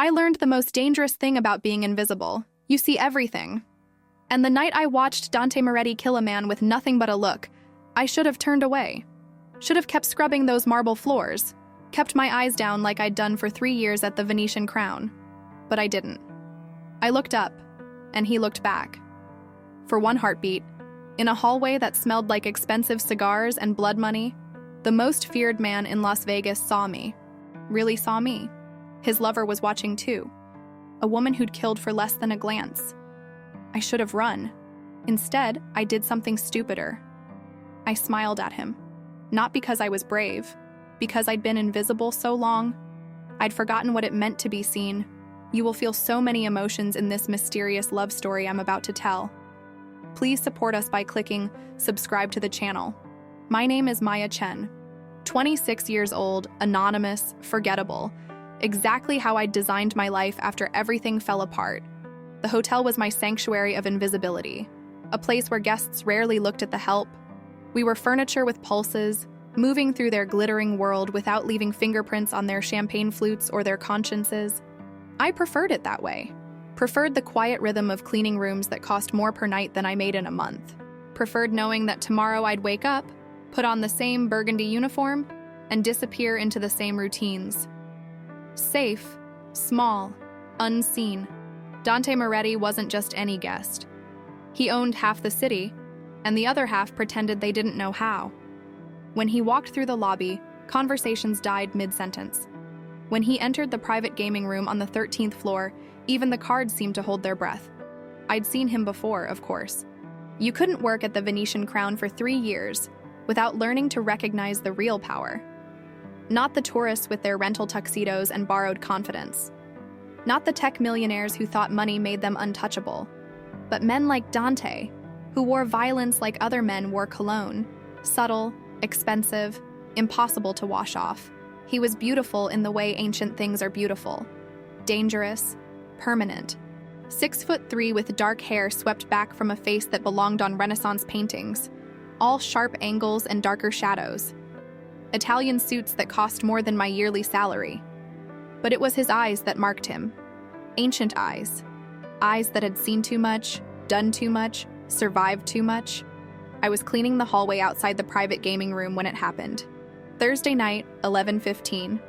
I learned the most dangerous thing about being invisible. You see everything. And the night I watched Dante Moretti kill a man with nothing but a look, I should have turned away. Should have kept scrubbing those marble floors. Kept my eyes down like I'd done for 3 years at the Venetian Crown. But I didn't. I looked up, and he looked back. For one heartbeat, in a hallway that smelled like expensive cigars and blood money, the most feared man in Las Vegas saw me. Really saw me. His lover was watching too. A woman who'd killed for less than a glance. I should have run. Instead, I did something stupider. I smiled at him. Not because I was brave, because I'd been invisible so long. I'd forgotten what it meant to be seen. You will feel so many emotions in this mysterious love story I'm about to tell. Please support us by clicking subscribe to the channel. My name is Maya Chen, 26 years old, anonymous, forgettable, exactly how I'd designed my life after everything fell apart. The hotel was my sanctuary of invisibility, a place where guests rarely looked at the help. We were furniture with pulses, moving through their glittering world without leaving fingerprints on their champagne flutes or their consciences. I preferred it that way. Preferred the quiet rhythm of cleaning rooms that cost more per night than I made in a month. Preferred knowing that tomorrow I'd wake up, put on the same burgundy uniform, and disappear into the same routines. Safe, small, unseen. Dante Moretti wasn't just any guest. He owned half the city, and the other half pretended they didn't know how. When he walked through the lobby, conversations died mid-sentence. When he entered the private gaming room on the 13th floor, even the cards seemed to hold their breath. I'd seen him before, of course. You couldn't work at the Venetian Crown for 3 years without learning to recognize the real power. Not the tourists with their rental tuxedos and borrowed confidence. Not the tech millionaires who thought money made them untouchable. But men like Dante, who wore violence like other men wore cologne, subtle, expensive, impossible to wash off. He was beautiful in the way ancient things are beautiful. Dangerous, permanent. 6'3" with dark hair swept back from a face that belonged on Renaissance paintings, all sharp angles and darker shadows. Italian suits that cost more than my yearly salary. But it was his eyes that marked him. Ancient eyes. Eyes that had seen too much, done too much, survived too much. I was cleaning the hallway outside the private gaming room when it happened. Thursday night, 11:15.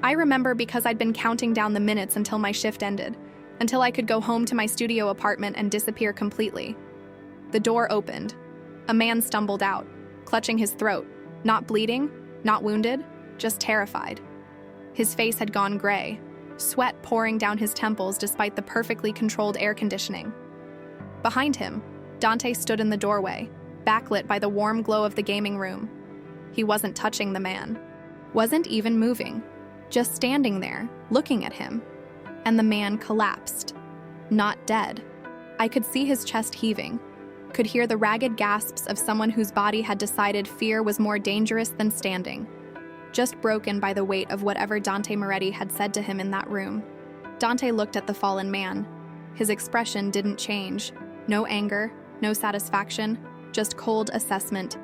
I remember because I'd been counting down the minutes until my shift ended, until I could go home to my studio apartment and disappear completely. The door opened. A man stumbled out, clutching his throat, not bleeding, not wounded, just terrified. His face had gone gray, sweat pouring down his temples despite the perfectly controlled air conditioning. Behind him, Dante stood in the doorway, backlit by the warm glow of the gaming room. He wasn't touching the man, wasn't even moving, just standing there, looking at him. And the man collapsed, not dead. I could see his chest heaving, could hear the ragged gasps of someone whose body had decided fear was more dangerous than standing, just broken by the weight of whatever Dante Moretti had said to him in that room. Dante looked at the fallen man. His expression didn't change. No anger, no satisfaction, just cold assessment.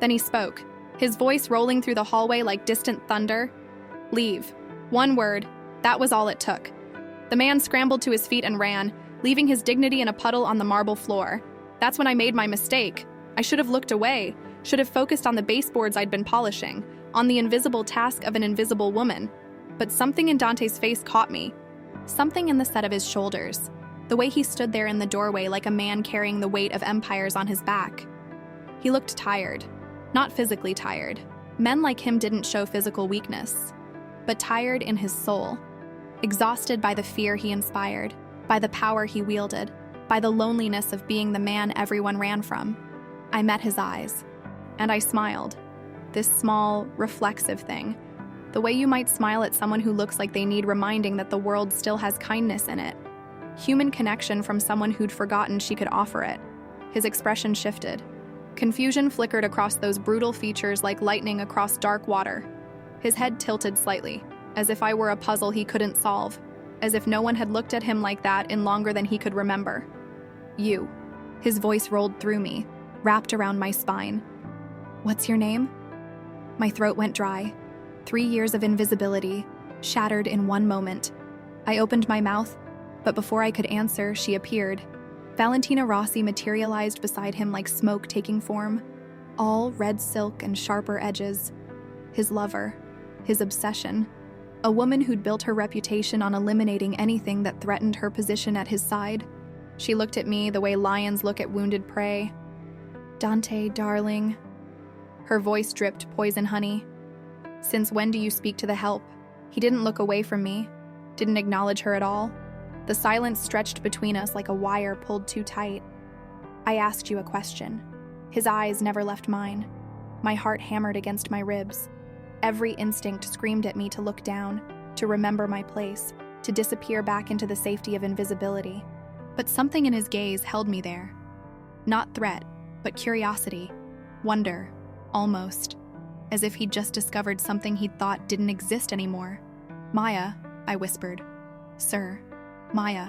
Then he spoke, his voice rolling through the hallway like distant thunder. Leave. One word. That was all it took. The man scrambled to his feet and ran, leaving his dignity in a puddle on the marble floor. That's when I made my mistake. I should have looked away, should have focused on the baseboards I'd been polishing, on the invisible task of an invisible woman. But something in Dante's face caught me. Something in the set of his shoulders. The way he stood there in the doorway like a man carrying the weight of empires on his back. He looked tired. Not physically tired. Men like him didn't show physical weakness. But tired in his soul. Exhausted by the fear he inspired, by the power he wielded, by the loneliness of being the man everyone ran from. I met his eyes, and I smiled. This small, reflexive thing. The way you might smile at someone who looks like they need reminding that the world still has kindness in it. Human connection from someone who'd forgotten she could offer it. His expression shifted. Confusion flickered across those brutal features like lightning across dark water. His head tilted slightly, as if I were a puzzle he couldn't solve, as if no one had looked at him like that in longer than he could remember. You. His voice rolled through me, wrapped around my spine. What's your name? My throat went dry. 3 years of invisibility, shattered in one moment. I opened my mouth, but before I could answer, she appeared. Valentina Rossi materialized beside him like smoke taking form, all red silk and sharper edges. His lover, his obsession, a woman who'd built her reputation on eliminating anything that threatened her position at his side. She looked at me the way lions look at wounded prey. "Dante, darling." Her voice dripped poison honey. "Since when do you speak to the help?" He didn't look away from me, didn't acknowledge her at all. The silence stretched between us like a wire pulled too tight. "I asked you a question." His eyes never left mine. My heart hammered against my ribs. Every instinct screamed at me to look down, to remember my place, to disappear back into the safety of invisibility. But something in his gaze held me there. Not threat, but curiosity, wonder, almost, as if he'd just discovered something he'd thought didn't exist anymore. "Maya," I whispered. "Sir, Maya."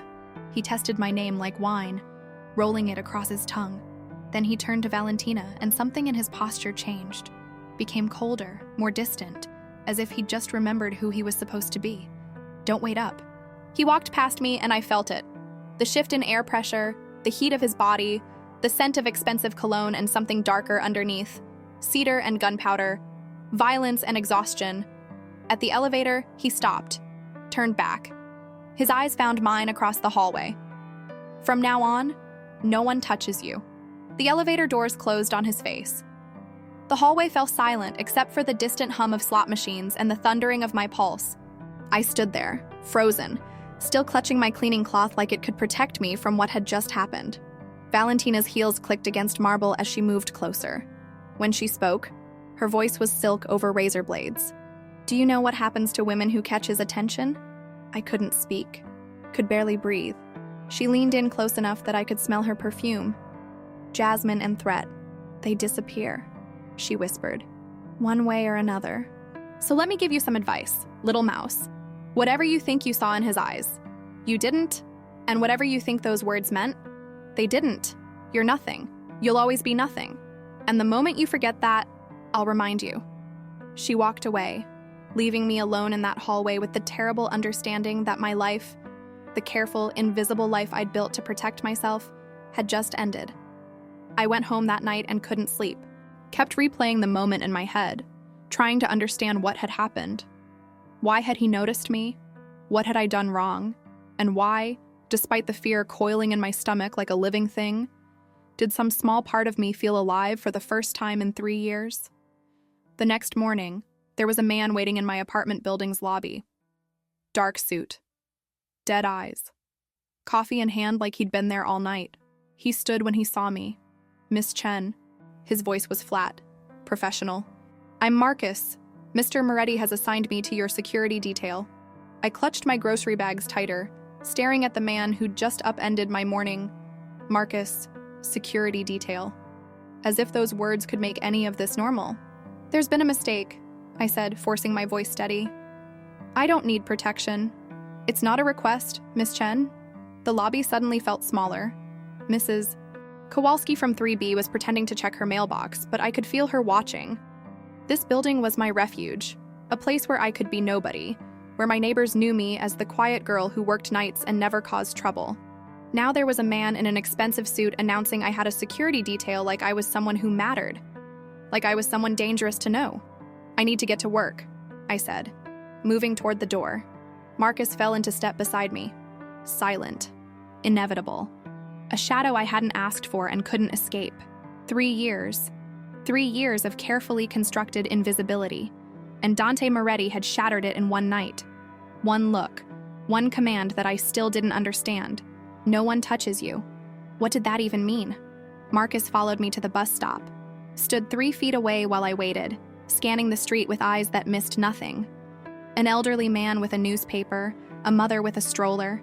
He tested my name like wine, rolling it across his tongue. Then he turned to Valentina, and something in his posture changed, became colder, more distant, as if he'd just remembered who he was supposed to be. "Don't wait up." He walked past me, and I felt it. The shift in air pressure, the heat of his body, the scent of expensive cologne and something darker underneath, cedar and gunpowder, violence and exhaustion. At the elevator, he stopped, turned back. His eyes found mine across the hallway. "From now on, no one touches you." The elevator doors closed on his face. The hallway fell silent except for the distant hum of slot machines and the thundering of my pulse. I stood there, frozen, still clutching my cleaning cloth like it could protect me from what had just happened. Valentina's heels clicked against marble as she moved closer. When she spoke, her voice was silk over razor blades. "Do you know what happens to women who catch his attention?" I couldn't speak, could barely breathe. She leaned in close enough that I could smell her perfume. "Jasmine and threat, they disappear," she whispered, "one way or another. So let me give you some advice, little mouse. Whatever you think you saw in his eyes, you didn't, and whatever you think those words meant, they didn't. You're nothing. You'll always be nothing. And the moment you forget that, I'll remind you." She walked away, leaving me alone in that hallway with the terrible understanding that my life, the careful, invisible life I'd built to protect myself, had just ended. I went home that night and couldn't sleep, kept replaying the moment in my head, trying to understand what had happened. Why had he noticed me? What had I done wrong? And why, despite the fear coiling in my stomach like a living thing, did some small part of me feel alive for the first time in 3 years? The next morning, there was a man waiting in my apartment building's lobby. Dark suit. Dead eyes. Coffee in hand like he'd been there all night. He stood when he saw me. "Miss Chen." His voice was flat, professional. "I'm Marcus. Mr. Moretti has assigned me to your security detail." I clutched my grocery bags tighter, staring at the man who'd just upended my morning. Marcus, security detail. As if those words could make any of this normal. "There's been a mistake," I said, forcing my voice steady. "I don't need protection. It's not a request, Miss Chen." The lobby suddenly felt smaller. Mrs. Kowalski from 3B was pretending to check her mailbox, but I could feel her watching. This building was my refuge, a place where I could be nobody, where my neighbors knew me as the quiet girl who worked nights and never caused trouble. Now there was a man in an expensive suit announcing I had a security detail like I was someone who mattered, like I was someone dangerous to know. "I need to get to work," I said, moving toward the door. Marcus fell into step beside me, silent, inevitable. A shadow I hadn't asked for and couldn't escape. 3 years. 3 years of carefully constructed invisibility. And Dante Moretti had shattered it in one night. One look. One command that I still didn't understand. "No one touches you." What did that even mean? Marcus followed me to the bus stop. Stood 3 feet away while I waited, scanning the street with eyes that missed nothing. An elderly man with a newspaper, a mother with a stroller,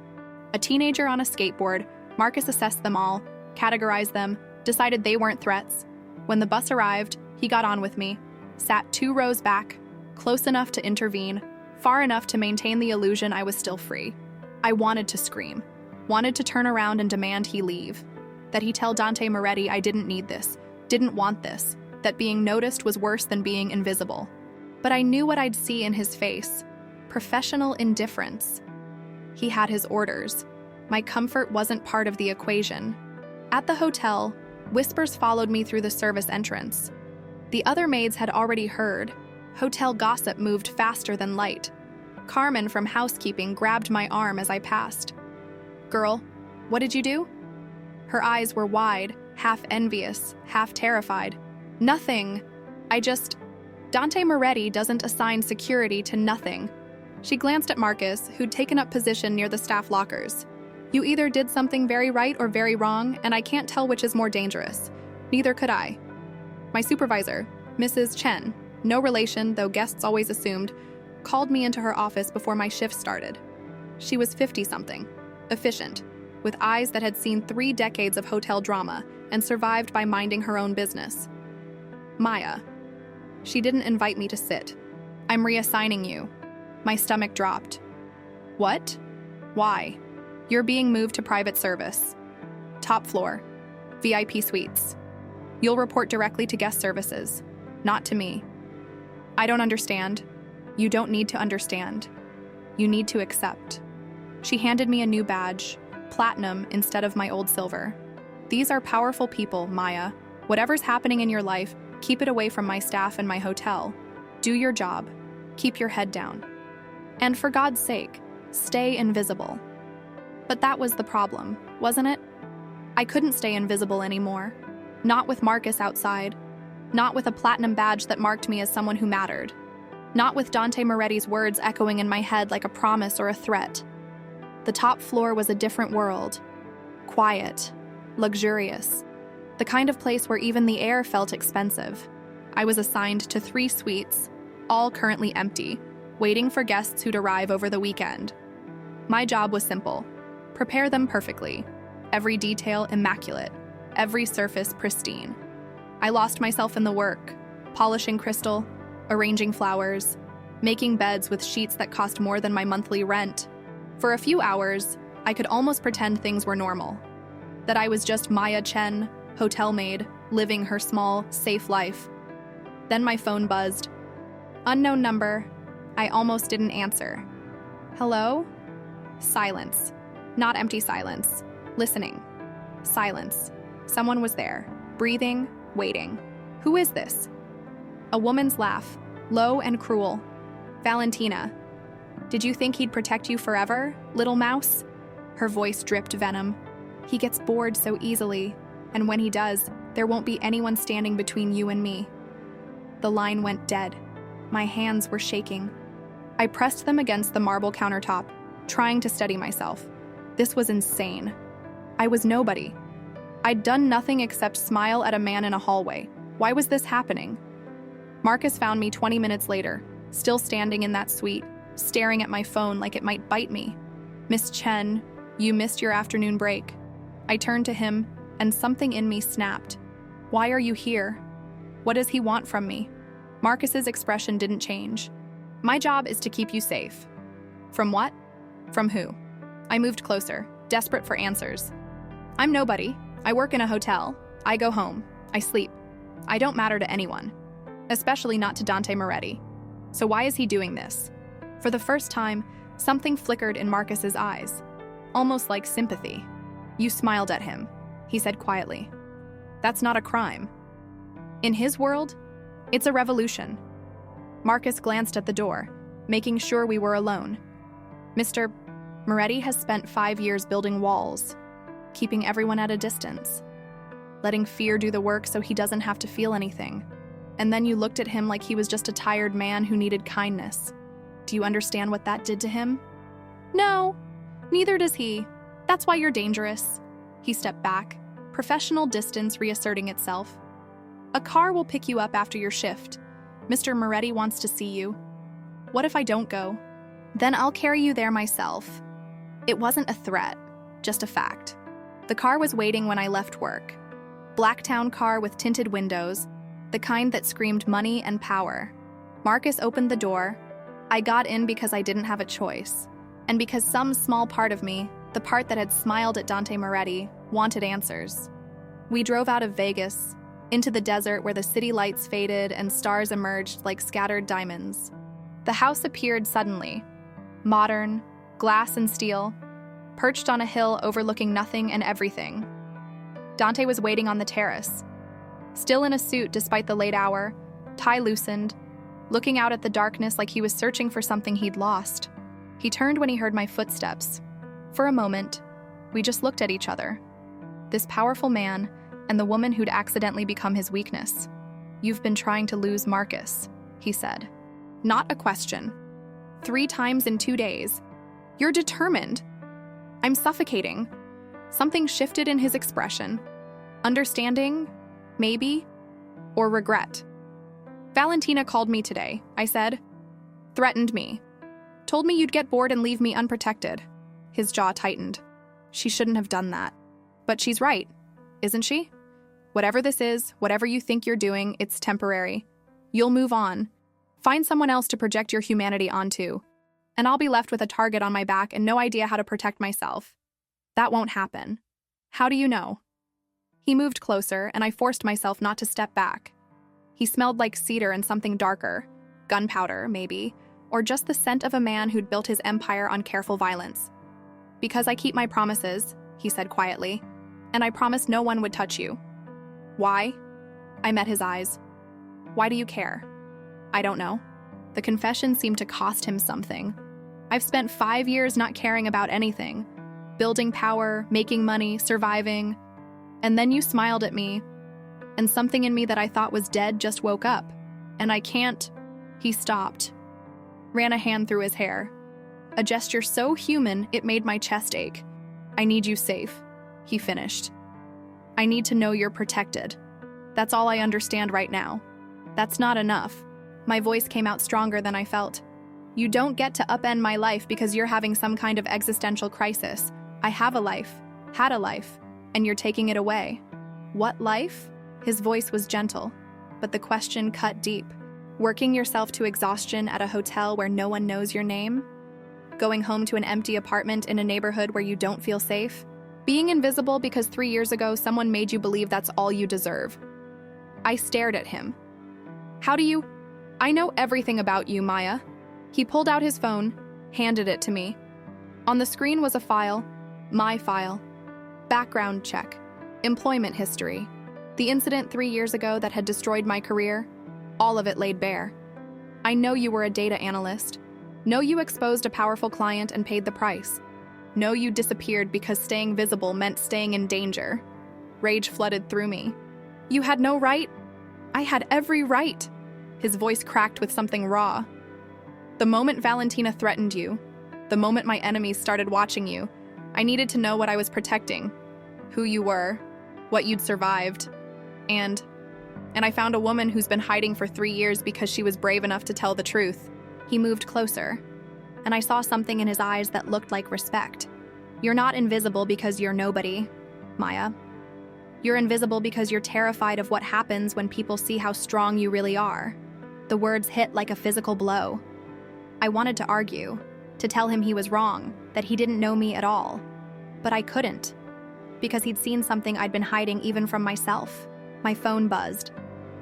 a teenager on a skateboard. Marcus assessed them all, categorized them, decided they weren't threats. When the bus arrived, he got on with me, sat 2 rows back, close enough to intervene, far enough to maintain the illusion I was still free. I wanted to scream, wanted to turn around and demand he leave, that he tell Dante Moretti I didn't need this, didn't want this, that being noticed was worse than being invisible. But I knew what I'd see in his face: professional indifference. He had his orders. My comfort wasn't part of the equation. At the hotel, whispers followed me through the service entrance. The other maids had already heard. Hotel gossip moved faster than light. Carmen from housekeeping grabbed my arm as I passed. "Girl, what did you do?" Her eyes were wide, half envious, half terrified. "Nothing. Dante Moretti doesn't assign security to nothing." She glanced at Marcus, who'd taken up position near the staff lockers. "You either did something very right or very wrong, and I can't tell which is more dangerous. Neither could I." My supervisor, Mrs. Chen, no relation, though guests always assumed, called me into her office before my shift started. She was 50-something, efficient, with eyes that had seen 3 decades of hotel drama and survived by minding her own business. "Maya." She didn't invite me to sit. "I'm reassigning you." My stomach dropped. "What? Why?" "You're being moved to private service. Top floor. VIP suites. You'll report directly to guest services, not to me." "I don't understand." "You don't need to understand. You need to accept." She handed me a new badge, platinum instead of my old silver. "These are powerful people, Maya. Whatever's happening in your life, keep it away from my staff and my hotel. Do your job. Keep your head down. And for God's sake, stay invisible." But that was the problem, wasn't it? I couldn't stay invisible anymore. Not with Marcus outside. Not with a platinum badge that marked me as someone who mattered. Not with Dante Moretti's words echoing in my head like a promise or a threat. The top floor was a different world. Quiet. Luxurious. The kind of place where even the air felt expensive. I was assigned to 3 suites, all currently empty, waiting for guests who'd arrive over the weekend. My job was simple. Prepare them perfectly. Every detail immaculate. Every surface pristine. I lost myself in the work, polishing crystal, arranging flowers, making beds with sheets that cost more than my monthly rent. For a few hours, I could almost pretend things were normal. That I was just Maya Chen, hotel maid, living her small, safe life. Then my phone buzzed. Unknown number. I almost didn't answer. "Hello?" Silence. Not empty silence. Listening. Silence. Someone was there, breathing, waiting. "Who is this?" A woman's laugh, low and cruel. "Valentina. Did you think he'd protect you forever, little mouse?" Her voice dripped venom. "He gets bored so easily, and when he does, there won't be anyone standing between you and me." The line went dead. My hands were shaking. I pressed them against the marble countertop, trying to steady myself. This was insane. I was nobody. I'd done nothing except smile at a man in a hallway. Why was this happening? Marcus found me 20 minutes later, still standing in that suite, staring at my phone like it might bite me. "Miss Chen, you missed your afternoon break." I turned to him, and something in me snapped. "Why are you here? What does he want from me?" Marcus's expression didn't change. "My job is to keep you safe." "From what? From who?" I moved closer, desperate for answers. "I'm nobody. I work in a hotel. I go home. I sleep. I don't matter to anyone. Especially not to Dante Moretti. So why is he doing this?" For the first time, something flickered in Marcus's eyes, almost like sympathy. "You smiled at him," he said quietly. "That's not a crime. In his world, it's a revolution." Marcus glanced at the door, making sure we were alone. "Mr. Moretti has spent 5 years building walls, keeping everyone at a distance, letting fear do the work so he doesn't have to feel anything. And then you looked at him like he was just a tired man who needed kindness. Do you understand what that did to him?" "No, neither does he. That's why you're dangerous." He stepped back, professional distance reasserting itself. "A car will pick you up after your shift. Mr. Moretti wants to see you. What if I don't go? Then I'll carry you there myself." It wasn't a threat, just a fact. The car was waiting when I left work. Blacktown car with tinted windows, the kind that screamed money and power. Marcus opened the door. I got in because I didn't have a choice, and because some small part of me, the part that had smiled at Dante Moretti, wanted answers. We drove out of Vegas, into the desert where the city lights faded and stars emerged like scattered diamonds. The house appeared suddenly. Modern, glass and steel, perched on a hill overlooking nothing and everything. Dante was waiting on the terrace, still in a suit despite the late hour, tie loosened, looking out at the darkness like he was searching for something he'd lost. He turned when he heard my footsteps. For a moment, we just looked at each other. This powerful man and the woman who'd accidentally become his weakness. "You've been trying to lose Marcus," he said. Not a question. 3 times in 2 days. "You're determined." I'm suffocating. Something shifted in his expression. Understanding, maybe, or regret. "Valentina called me today," I said. "Threatened me. Told me you'd get bored and leave me unprotected." His jaw tightened. "She shouldn't have done that. But she's right, isn't she? Whatever this is, whatever you think you're doing, it's temporary. You'll move on. Find someone else to project your humanity onto. And I'll be left with a target on my back and no idea how to protect myself. That won't happen. How do you know?" He moved closer, and I forced myself not to step back. He smelled like cedar and something darker, gunpowder, maybe, or just the scent of a man who'd built his empire on careful violence. "Because I keep my promises," he said quietly, "and I promised no one would touch you." "Why?" I met his eyes. "Why do you care?" "I don't know." The confession seemed to cost him something. I've spent 5 years not caring about anything. Building power, making money, surviving. And then you smiled at me, and something in me that I thought was dead just woke up. And I can't... He stopped, ran a hand through his hair. A gesture so human, it made my chest ache. "I need you safe," he finished. "I need to know you're protected. That's all I understand right now. That's not enough." My voice came out stronger than I felt. "You don't get to upend my life because you're having some kind of existential crisis. I have a life, had a life, and you're taking it away." "What life?" His voice was gentle, but the question cut deep. "Working yourself to exhaustion at a hotel where no one knows your name? Going home to an empty apartment in a neighborhood where you don't feel safe? Being invisible because 3 years ago someone made you believe that's all you deserve?" I stared at him. "How do you... I know everything about you, Maya." He pulled out his phone, handed it to me. On the screen was a file, my file. Background check, employment history, the incident 3 years ago that had destroyed my career, all of it laid bare. "I know you were a data analyst. Know you exposed a powerful client and paid the price. Know you disappeared because staying visible meant staying in danger." Rage flooded through me. "You had no right?" "I had every right." His voice cracked with something raw. "The moment Valentina threatened you, the moment my enemies started watching you, I needed to know what I was protecting, who you were, what you'd survived, and I found a woman who's been hiding for 3 years because she was brave enough to tell the truth." He moved closer, and I saw something in his eyes that looked like respect. "You're not invisible because you're nobody, Maya. You're invisible because you're terrified of what happens when people see how strong you really are." The words hit like a physical blow. I wanted to argue, to tell him he was wrong, that he didn't know me at all. But I couldn't, because he'd seen something I'd been hiding even from myself. My phone buzzed.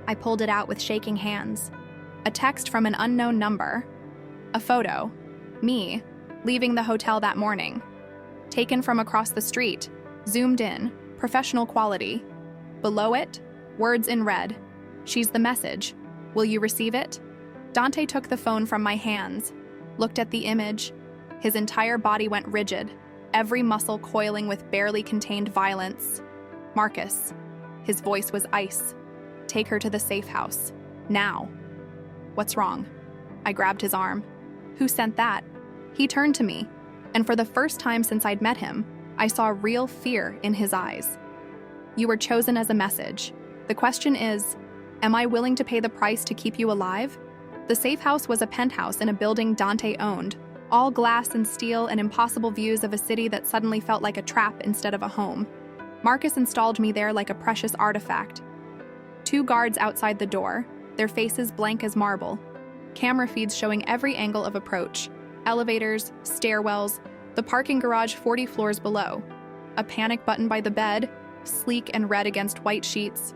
I pulled it out with shaking hands. A text from an unknown number. A photo. Me, leaving the hotel that morning. Taken from across the street, zoomed in, professional quality. Below it, words in red. "She's the message. Will you receive it?" Dante took the phone from my hands, looked at the image. His entire body went rigid, every muscle coiling with barely contained violence. "Marcus." His voice was ice. "Take her to the safe house. Now." "What's wrong?" I grabbed his arm. "Who sent that?" He turned to me, and for the first time since I'd met him, I saw real fear in his eyes. "You were chosen as a message. The question is, am I willing to pay the price to keep you alive?" The safe house was a penthouse in a building Dante owned, all glass and steel and impossible views of a city that suddenly felt like a trap instead of a home. Marcus installed me there like a precious artifact. 2 guards outside the door, their faces blank as marble. Camera feeds showing every angle of approach. Elevators, stairwells, the parking garage 40 floors below. A panic button by the bed, sleek and red against white sheets.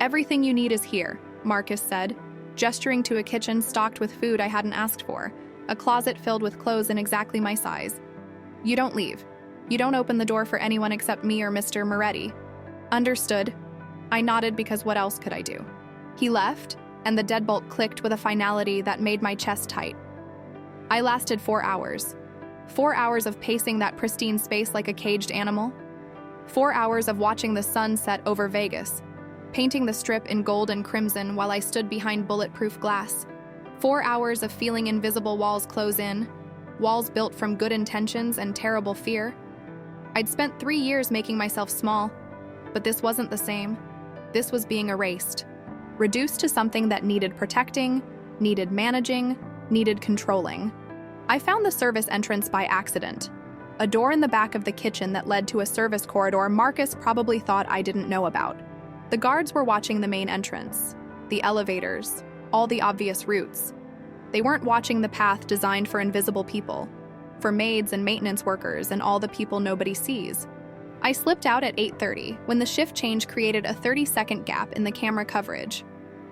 "Everything you need is here," Marcus said, gesturing to a kitchen stocked with food I hadn't asked for, a closet filled with clothes in exactly my size, You don't leave. You don't open the door for anyone except me or Mr. Moretti. Understood. I nodded because what else could I do? He left, and the deadbolt clicked with a finality that made my chest tight. I lasted 4 hours. 4 hours of pacing that pristine space like a caged animal. 4 hours of watching the sun set over Vegas, painting the strip in gold and crimson while I stood behind bulletproof glass. 4 hours of feeling invisible walls close in, walls built from good intentions and terrible fear. I'd spent 3 years making myself small, but this wasn't the same. This was being erased, reduced to something that needed protecting, needed managing, needed controlling. I found the service entrance by accident. A door in the back of the kitchen that led to a service corridor Marcus probably thought I didn't know about. The guards were watching the main entrance, the elevators, all the obvious routes. They weren't watching the path designed for invisible people, for maids and maintenance workers and all the people nobody sees. I slipped out at 8:30 when the shift change created a 30-second gap in the camera coverage.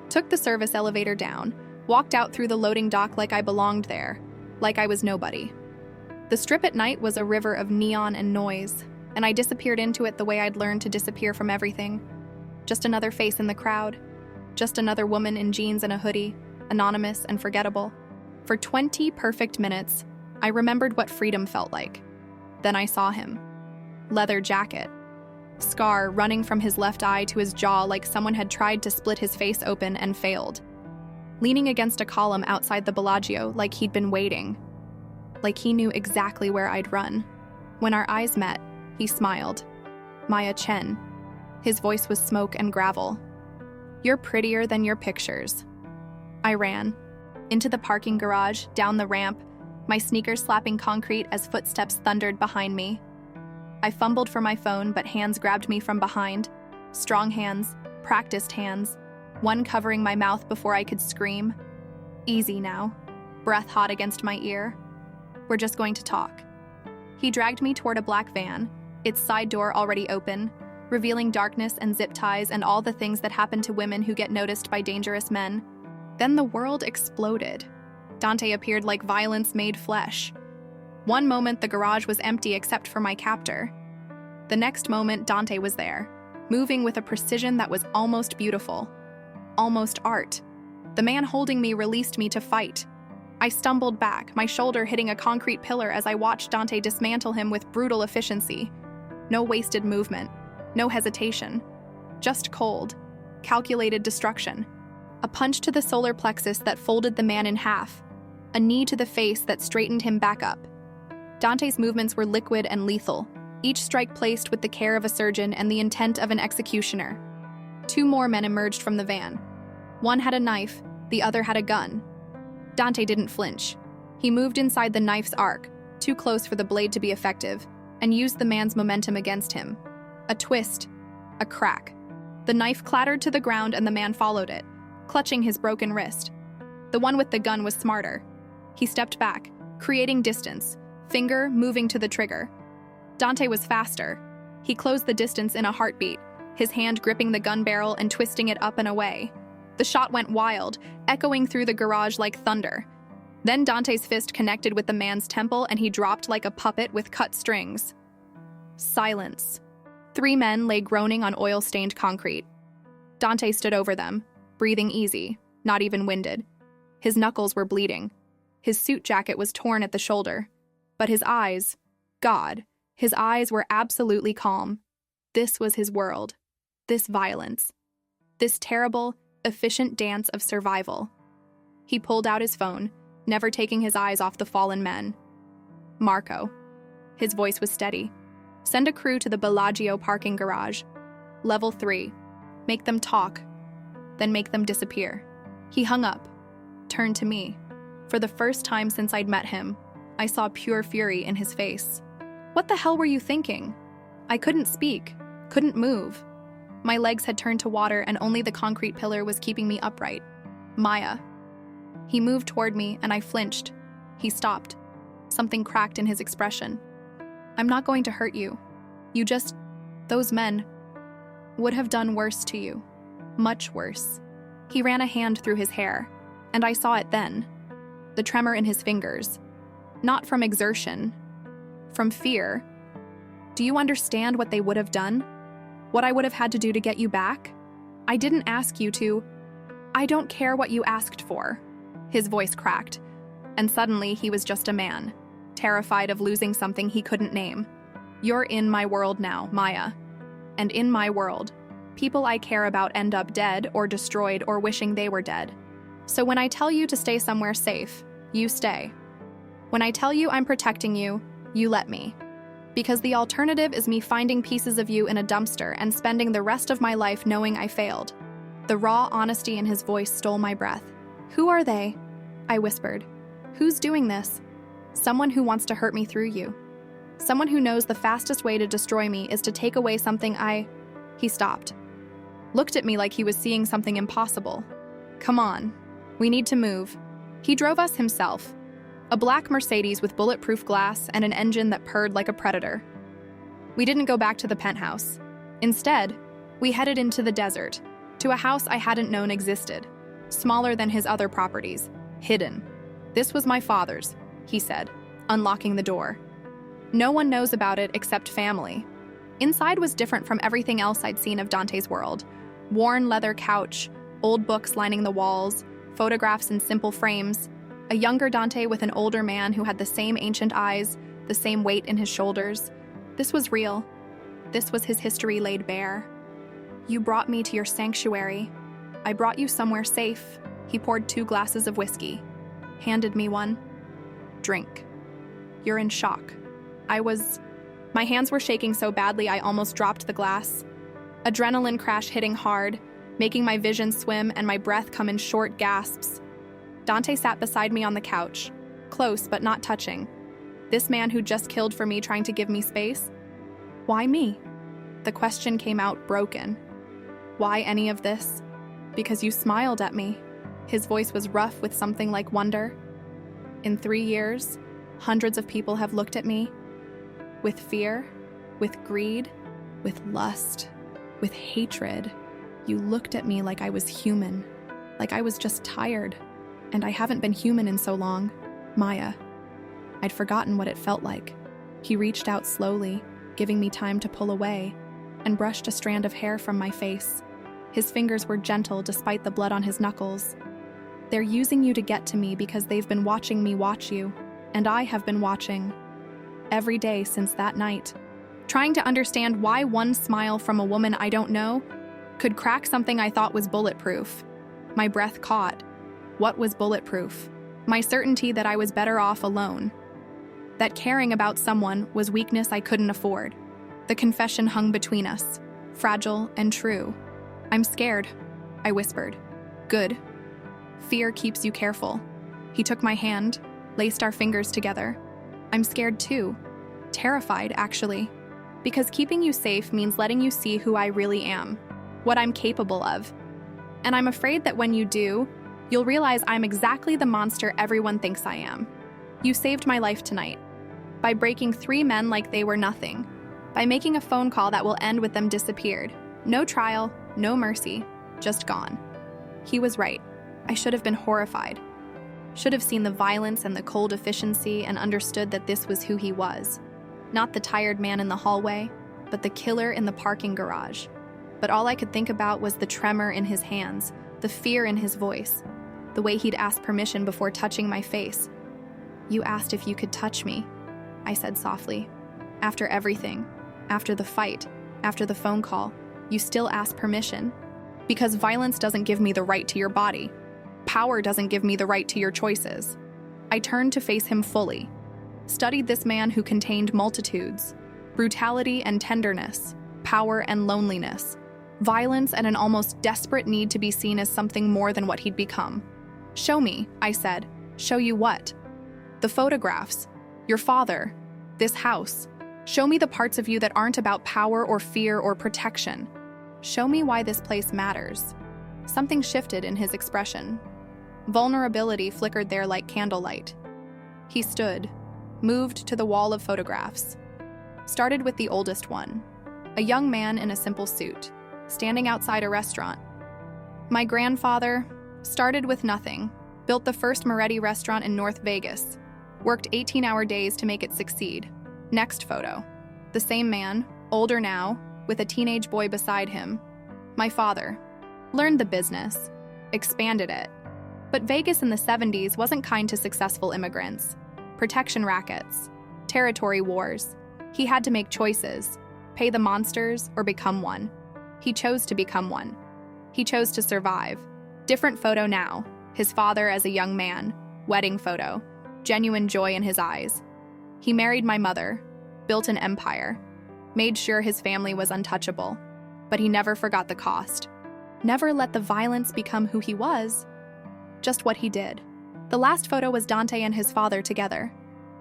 Took the service elevator down, walked out through the loading dock like I belonged there, like I was nobody. The strip at night was a river of neon and noise, and I disappeared into it the way I'd learned to disappear from everything. Just another face in the crowd. Just another woman in jeans and a hoodie, anonymous and forgettable. For 20 perfect minutes, I remembered what freedom felt like. Then I saw him. Leather jacket. Scar running from his left eye to his jaw like someone had tried to split his face open and failed. Leaning against a column outside the Bellagio like he'd been waiting. Like he knew exactly where I'd run. When our eyes met, he smiled. Maya Chen. His voice was smoke and gravel. You're prettier than your pictures. I ran. Into the parking garage, down the ramp, my sneakers slapping concrete as footsteps thundered behind me. I fumbled for my phone, but hands grabbed me from behind. Strong hands, practiced hands, one covering my mouth before I could scream. Easy now, breath hot against my ear. We're just going to talk. He dragged me toward a black van, its side door already open, revealing darkness and zip ties and all the things that happen to women who get noticed by dangerous men. Then the world exploded. Dante appeared like violence made flesh. One moment the garage was empty except for my captor. The next moment Dante was there, moving with a precision that was almost beautiful. Almost art. The man holding me released me to fight. I stumbled back, my shoulder hitting a concrete pillar as I watched Dante dismantle him with brutal efficiency. No wasted movement, no hesitation. Just cold, calculated destruction. A punch to the solar plexus that folded the man in half. A knee to the face that straightened him back up. Dante's movements were liquid and lethal, each strike placed with the care of a surgeon and the intent of an executioner. 2 more men emerged from the van. One had a knife, the other had a gun. Dante didn't flinch. He moved inside the knife's arc, too close for the blade to be effective, and used the man's momentum against him. A twist, a crack. The knife clattered to the ground and the man followed it, clutching his broken wrist. The one with the gun was smarter. He stepped back, creating distance, finger moving to the trigger. Dante was faster. He closed the distance in a heartbeat, his hand gripping the gun barrel and twisting it up and away. The shot went wild, echoing through the garage like thunder. Then Dante's fist connected with the man's temple and he dropped like a puppet with cut strings. Silence. 3 men lay groaning on oil-stained concrete. Dante stood over them, breathing easy, not even winded. His knuckles were bleeding. His suit jacket was torn at the shoulder. But his eyes, God, his eyes were absolutely calm. This was his world. This violence. This terrible, efficient dance of survival. He pulled out his phone, never taking his eyes off the fallen men. Marco. His voice was steady. Send a crew to the Bellagio parking garage. Level 3. Make them talk. Then make them disappear. He hung up, turned to me. For the first time since I'd met him, I saw pure fury in his face. What the hell were you thinking? I couldn't speak, couldn't move. My legs had turned to water and only the concrete pillar was keeping me upright. Maya. He moved toward me and I flinched. He stopped. Something cracked in his expression. I'm not going to hurt you. Those men would have done worse to you. Much worse. He ran a hand through his hair, and I saw it then. The tremor in his fingers. Not from exertion. From fear. Do you understand what they would have done? What I would have had to do to get you back? I didn't ask you to. I don't care what you asked for. His voice cracked, and suddenly he was just a man, terrified of losing something he couldn't name. You're in my world now, Maya. And in my world, people I care about end up dead or destroyed or wishing they were dead. So when I tell you to stay somewhere safe, you stay. When I tell you I'm protecting you, you let me. Because the alternative is me finding pieces of you in a dumpster and spending the rest of my life knowing I failed. The raw honesty in his voice stole my breath. Who are they? I whispered. Who's doing this? Someone who wants to hurt me through you. Someone who knows the fastest way to destroy me is to take away something He stopped. Looked at me like he was seeing something impossible. Come on. We need to move. He drove us himself. A black Mercedes with bulletproof glass and an engine that purred like a predator. We didn't go back to the penthouse. Instead, we headed into the desert, to a house I hadn't known existed, smaller than his other properties, hidden. This was my father's, he said, unlocking the door. No one knows about it except family. Inside was different from everything else I'd seen of Dante's world. Worn leather couch, old books lining the walls, photographs in simple frames, a younger Dante with an older man who had the same ancient eyes, the same weight in his shoulders. This was real. This was his history laid bare. You brought me to your sanctuary. I brought you somewhere safe. He poured 2 glasses of whiskey, handed me one. Drink. You're in shock. My hands were shaking so badly I almost dropped the glass. Adrenaline crash hitting hard, making my vision swim and my breath come in short gasps. Dante sat beside me on the couch, close but not touching. This man who just killed for me trying to give me space? Why me? The question came out broken. Why any of this? Because you smiled at me. His voice was rough with something like wonder. In 3 years, hundreds of people have looked at me. With fear, with greed, with lust, with hatred. You looked at me like I was human, like I was just tired. And I haven't been human in so long, Maya. I'd forgotten what it felt like. He reached out slowly, giving me time to pull away, and brushed a strand of hair from my face. His fingers were gentle despite the blood on his knuckles. They're using you to get to me because they've been watching me watch you, and I have been watching. Every day since that night, trying to understand why one smile from a woman I don't know could crack something I thought was bulletproof. My breath caught. What was bulletproof? My certainty that I was better off alone. That caring about someone was weakness I couldn't afford. The confession hung between us, fragile and true. I'm scared, I whispered. Good. Fear keeps you careful. He took my hand, laced our fingers together. I'm scared too. Terrified, actually. Because keeping you safe means letting you see who I really am, what I'm capable of. And I'm afraid that when you do, you'll realize I'm exactly the monster everyone thinks I am. You saved my life tonight. By breaking 3 men like they were nothing. By making a phone call that will end with them disappeared. No trial, no mercy, just gone. He was right. I should have been horrified. Should have seen the violence and the cold efficiency and understood that this was who he was. Not the tired man in the hallway, but the killer in the parking garage. But all I could think about was the tremor in his hands, the fear in his voice, the way he'd asked permission before touching my face. You asked if you could touch me, I said softly. After everything, after the fight, after the phone call, you still asked permission. Because violence doesn't give me the right to your body. Power doesn't give me the right to your choices. I turned to face him fully. Studied this man who contained multitudes, brutality and tenderness, power and loneliness, violence and an almost desperate need to be seen as something more than what he'd become. Show me, I said. Show you what? The photographs, your father, this house. Show me the parts of you that aren't about power or fear or protection. Show me why this place matters. Something shifted in his expression. Vulnerability flickered there like candlelight. He stood, moved to the wall of photographs. Started with the oldest one, a young man in a simple suit, standing outside a restaurant. My grandfather started with nothing, built the first Moretti restaurant in North Vegas, worked 18-hour days to make it succeed, Next photo. The same man, older now, with a teenage boy beside him. My father. Learned the business. Expanded it. But Vegas in the 70s wasn't kind to successful immigrants. Protection rackets. Territory wars. He had to make choices. Pay the monsters or become one. He chose to become one. He chose to survive. Different photo now. His father as a young man. Wedding photo. Genuine joy in his eyes. He married my mother. Built an empire. Made sure his family was untouchable. But he never forgot the cost. Never let the violence become who he was. Just what he did. The last photo was Dante and his father together.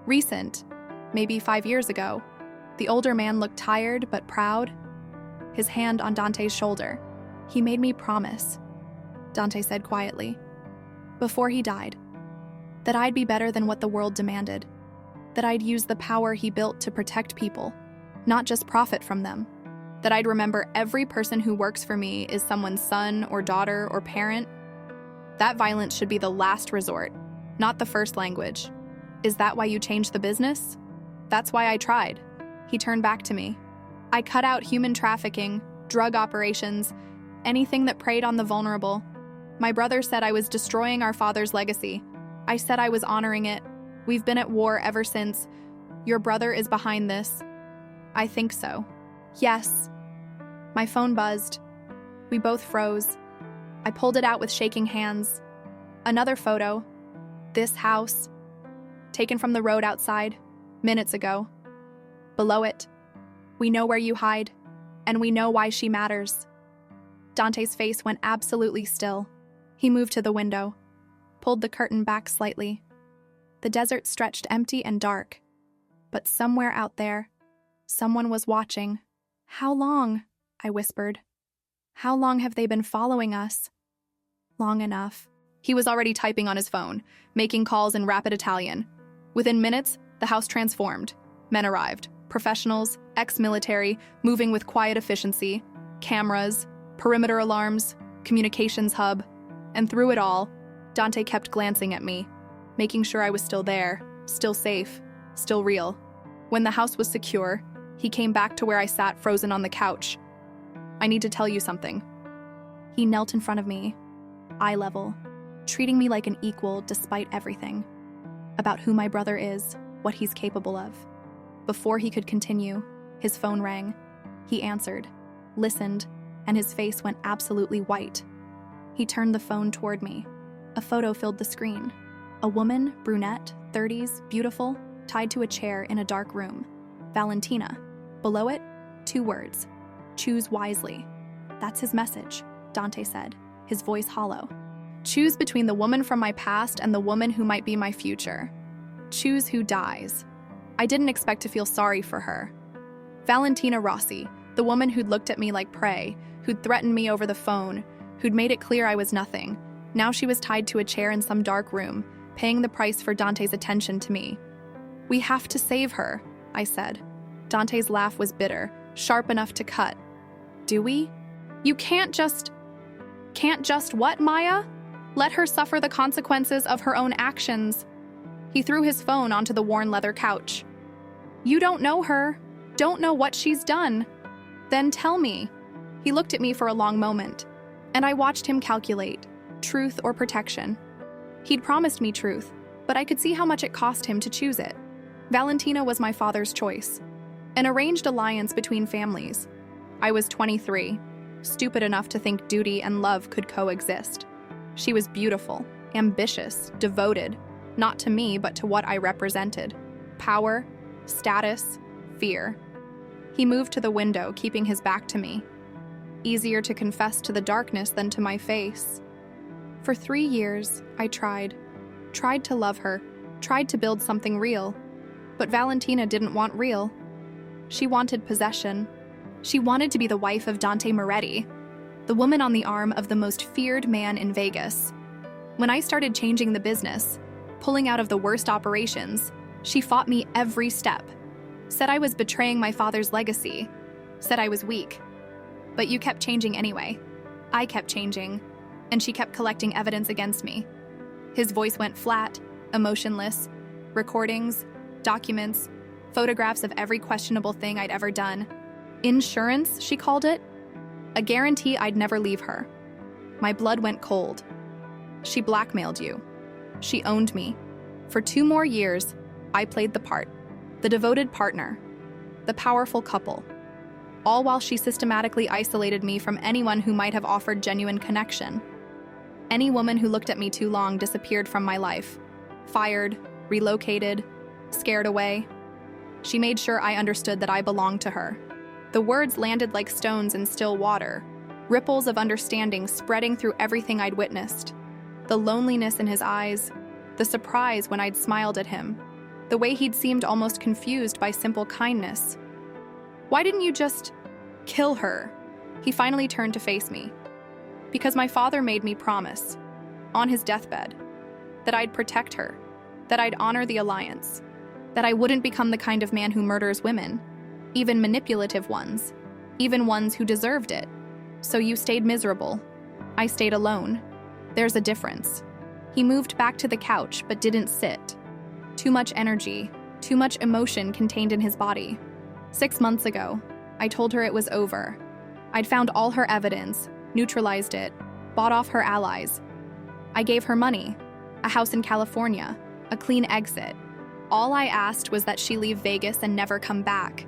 Recent. Maybe 5 years ago. The older man looked tired but proud. His hand on Dante's shoulder. He made me promise, Dante said quietly, before he died, that I'd be better than what the world demanded, that I'd use the power he built to protect people, not just profit from them, that I'd remember every person who works for me is someone's son or daughter or parent. That violence should be the last resort, not the first language. Is that why you changed the business? That's why I tried. He turned back to me. I cut out human trafficking, drug operations, anything that preyed on the vulnerable. My brother said I was destroying our father's legacy. I said I was honoring it. We've been at war ever since. Your brother is behind this. I think so. Yes. My phone buzzed. We both froze. I pulled it out with shaking hands. Another photo. This house. Taken from the road outside, minutes ago. Below it. We know where you hide, and we know why she matters. Dante's face went absolutely still. He moved to the window, pulled the curtain back slightly. The desert stretched empty and dark. But somewhere out there, someone was watching. How long? I whispered. How long have they been following us? Long enough. He was already typing on his phone, making calls in rapid Italian. Within minutes, the house transformed. Men arrived. Professionals, ex-military, moving with quiet efficiency, cameras, perimeter alarms, communications hub, and through it all, Dante kept glancing at me, making sure I was still there, still safe, still real. When the house was secure, he came back to where I sat frozen on the couch. I need to tell you something. He knelt in front of me, eye level, treating me like an equal despite everything. About who my brother is, what he's capable of. Before he could continue, his phone rang. He answered, listened, and his face went absolutely white. He turned the phone toward me. A photo filled the screen. A woman, brunette, 30s, beautiful, tied to a chair in a dark room. Valentina. Below it, 2 words. Choose wisely. That's his message, Dante said, his voice hollow. Choose between the woman from my past and the woman who might be my future. Choose who dies. I didn't expect to feel sorry for her. Valentina Rossi, the woman who'd looked at me like prey, who'd threatened me over the phone, who'd made it clear I was nothing. Now she was tied to a chair in some dark room, paying the price for Dante's attention to me. We have to save her, I said. Dante's laugh was bitter, sharp enough to cut. Do we? You can't just what, Maya? Let her suffer the consequences of her own actions. He threw his phone onto the worn leather couch. You don't know her, don't know what she's done. Then tell me. He looked at me for a long moment, and I watched him calculate, truth or protection. He'd promised me truth, but I could see how much it cost him to choose it. Valentina was my father's choice, an arranged alliance between families. I was 23, stupid enough to think duty and love could coexist. She was beautiful, ambitious, devoted, not to me, but to what I represented. Power, status, fear. He moved to the window, keeping his back to me. Easier to confess to the darkness than to my face. For 3 years, I tried to love her, tried to build something real. But Valentina didn't want real. She wanted possession. She wanted to be the wife of Dante Moretti, the woman on the arm of the most feared man in Vegas. When I started changing the business, pulling out of the worst operations, she fought me every step. Said I was betraying my father's legacy. Said I was weak. But you kept changing anyway. I kept changing, and she kept collecting evidence against me. His voice went flat, emotionless. Recordings, documents, Photographs of every questionable thing I'd ever done. Insurance, she called it. A guarantee I'd never leave her. My blood went cold. She blackmailed you. She owned me. For 2 more years, I played the part. The devoted partner. The powerful couple. All while she systematically isolated me from anyone who might have offered genuine connection. Any woman who looked at me too long disappeared from my life. Fired, relocated, scared away. She made sure I understood that I belonged to her. The words landed like stones in still water, ripples of understanding spreading through everything I'd witnessed. The loneliness in his eyes, the surprise when I'd smiled at him, the way he'd seemed almost confused by simple kindness. Why didn't you just kill her? He finally turned to face me. Because my father made me promise, on his deathbed, that I'd protect her, that I'd honor the alliance, that I wouldn't become the kind of man who murders women, even manipulative ones, even ones who deserved it. So you stayed miserable. I stayed alone. There's a difference. He moved back to the couch but didn't sit. Too much energy, too much emotion contained in his body. 6 months ago, I told her it was over. I'd found all her evidence, neutralized it, bought off her allies. I gave her money, a house in California, a clean exit. All I asked was that she leave Vegas and never come back.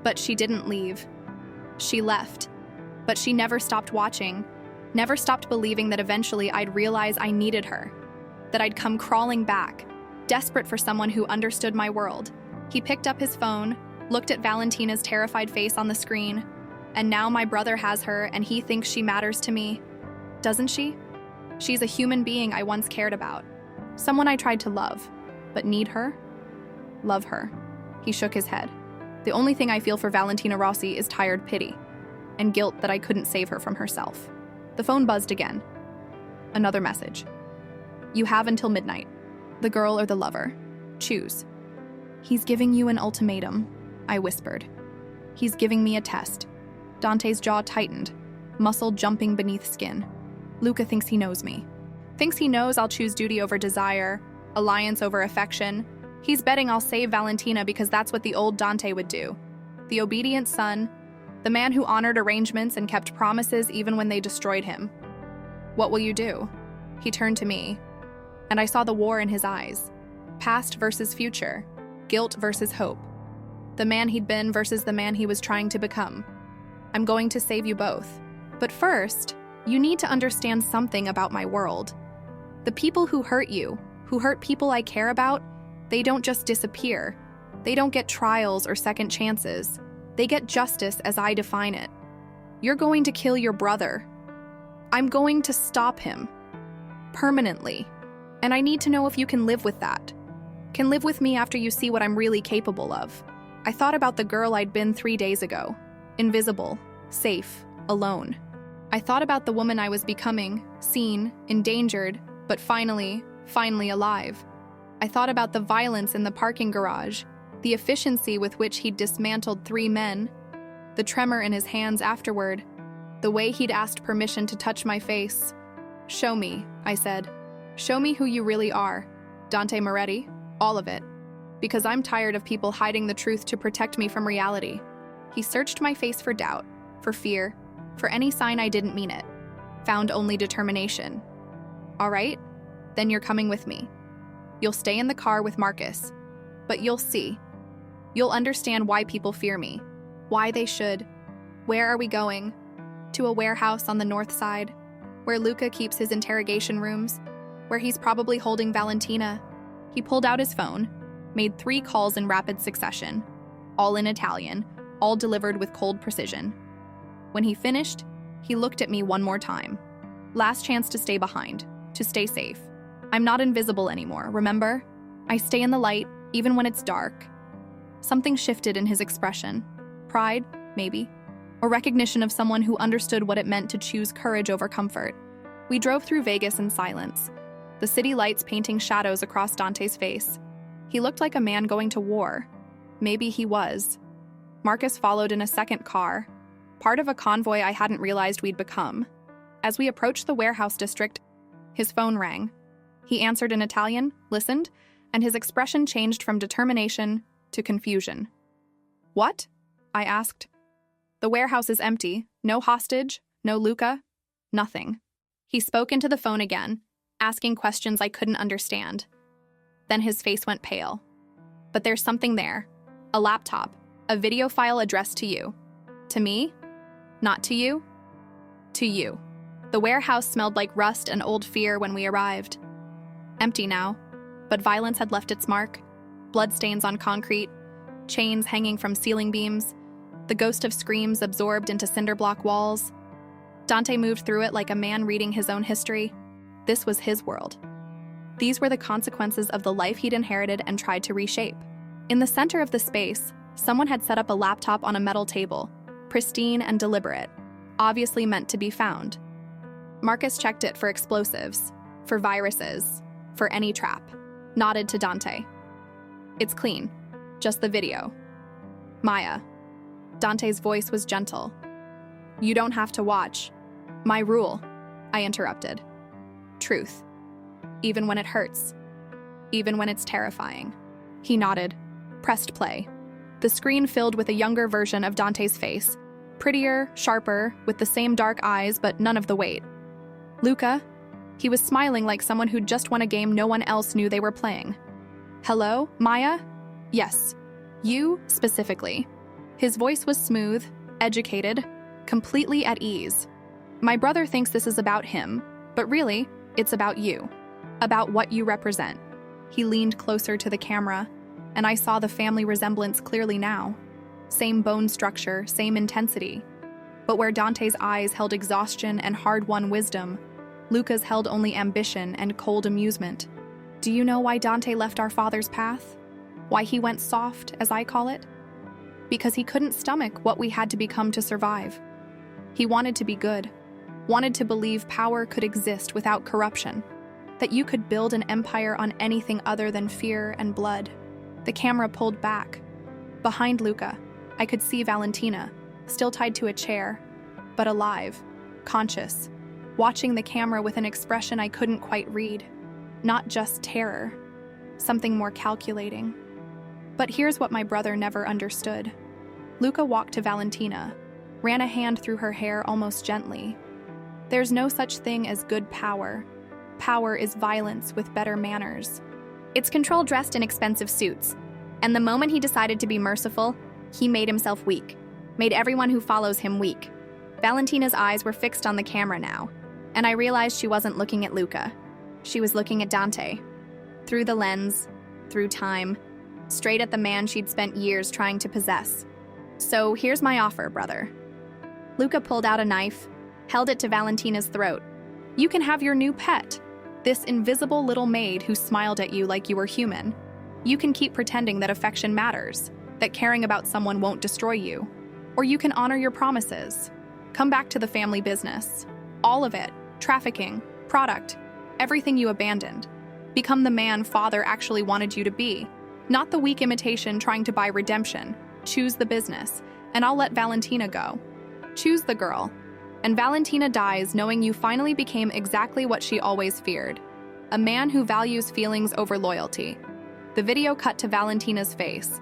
But she didn't leave. She left. But she never stopped watching, never stopped believing that eventually I'd realize I needed her, that I'd come crawling back, desperate for someone who understood my world. He picked up his phone, looked at Valentina's terrified face on the screen, and now my brother has her and he thinks she matters to me. Doesn't she? She's a human being I once cared about. Someone I tried to love, but need her? Love her. He shook his head. The only thing I feel for Valentina Rossi is tired pity and guilt that I couldn't save her from herself. The phone buzzed again. Another message. You have until midnight. The girl or the lover. Choose. He's giving you an ultimatum, I whispered. He's giving me a test. Dante's jaw tightened, muscle jumping beneath skin. Luca thinks he knows me. Thinks he knows I'll choose duty over desire, alliance over affection. He's betting I'll save Valentina because that's what the old Dante would do. The obedient son, the man who honored arrangements and kept promises even when they destroyed him. What will you do? He turned to me, and I saw the war in his eyes. Past versus future, guilt versus hope. The man he'd been versus the man he was trying to become. I'm going to save you both. But first, you need to understand something about my world. The people who hurt you, who hurt people I care about, they don't just disappear. They don't get trials or second chances. They get justice as I define it. You're going to kill your brother. I'm going to stop him. Permanently. And I need to know if you can live with that. Can live with me after you see what I'm really capable of. I thought about the girl I'd been 3 days ago. Invisible, safe, alone. I thought about the woman I was becoming, seen, endangered, but finally alive. I thought about the violence in the parking garage, the efficiency with which he'd dismantled 3 men, the tremor in his hands afterward, the way he'd asked permission to touch my face. Show me, I said. Show me who you really are. Dante Moretti, all of it. Because I'm tired of people hiding the truth to protect me from reality. He searched my face for doubt, for fear, for any sign I didn't mean it. Found only determination. All right, then you're coming with me. You'll stay in the car with Marcus, but you'll see. You'll understand why people fear me, why they should. Where are we going? To a warehouse on the north side, where Luca keeps his interrogation rooms, where he's probably holding Valentina. He pulled out his phone, made 3 calls in rapid succession, all in Italian, all delivered with cold precision. When he finished, he looked at me one more time. Last chance to stay behind, to stay safe. I'm not invisible anymore, remember? I stay in the light, even when it's dark. Something shifted in his expression. Pride, maybe, or recognition of someone who understood what it meant to choose courage over comfort. We drove through Vegas in silence, the city lights painting shadows across Dante's face. He looked like a man going to war. Maybe he was. Marcus followed in a second car, part of a convoy I hadn't realized we'd become. As we approached the warehouse district, his phone rang. He answered in Italian, listened, and his expression changed from determination to confusion. What? I asked. The warehouse is empty. No hostage, no Luca, nothing. He spoke into the phone again, asking questions I couldn't understand. Then his face went pale. But there's something there. A laptop, a video file addressed to you. To me? Not to you? To you. The warehouse smelled like rust and old fear when we arrived. Empty now, but violence had left its mark. Bloodstains on concrete, chains hanging from ceiling beams, the ghost of screams absorbed into cinderblock walls. Dante moved through it like a man reading his own history. This was his world. These were the consequences of the life he'd inherited and tried to reshape. In the center of the space, someone had set up a laptop on a metal table, pristine and deliberate, obviously meant to be found. Marcus checked it for explosives, for viruses, for any trap, nodded to Dante. It's clean, just the video. Maya. Dante's voice was gentle. You don't have to watch. My rule, I interrupted. Truth. Even when it hurts. Even when it's terrifying. He nodded, pressed play. The screen filled with a younger version of Dante's face, prettier, sharper, with the same dark eyes but none of the weight. Luca. He was smiling like someone who'd just won a game no one else knew they were playing. Hello, Maya? Yes. You, specifically. His voice was smooth, educated, completely at ease. My brother thinks this is about him, but really, it's about you. About what you represent. He leaned closer to the camera, and I saw the family resemblance clearly now. Same bone structure, same intensity. But where Dante's eyes held exhaustion and hard-won wisdom, Luca's held only ambition and cold amusement. Do you know why Dante left our father's path? Why he went soft, as I call it? Because he couldn't stomach what we had to become to survive. He wanted to be good, wanted to believe power could exist without corruption, that you could build an empire on anything other than fear and blood. The camera pulled back. Behind Luca, I could see Valentina, still tied to a chair, but alive, conscious, watching the camera with an expression I couldn't quite read. Not just terror, something more calculating. But here's what my brother never understood. Luca walked to Valentina, ran a hand through her hair almost gently. There's no such thing as good power. Power is violence with better manners. It's control dressed in expensive suits. And the moment he decided to be merciful, he made himself weak. Made everyone who follows him weak. Valentina's eyes were fixed on the camera now, and I realized she wasn't looking at Luca. She was looking at Dante. Through the lens, through time, straight at the man she'd spent years trying to possess. So here's my offer, brother. Luca pulled out a knife, held it to Valentina's throat. You can have your new pet, this invisible little maid who smiled at you like you were human. You can keep pretending that affection matters, that caring about someone won't destroy you. Or you can honor your promises. Come back to the family business. All of it, trafficking, product, everything you abandoned. Become the man father actually wanted you to be. Not the weak imitation trying to buy redemption. Choose the business, and I'll let Valentina go. Choose the girl, and Valentina dies knowing you finally became exactly what she always feared. A man who values feelings over loyalty. The video cut to Valentina's face.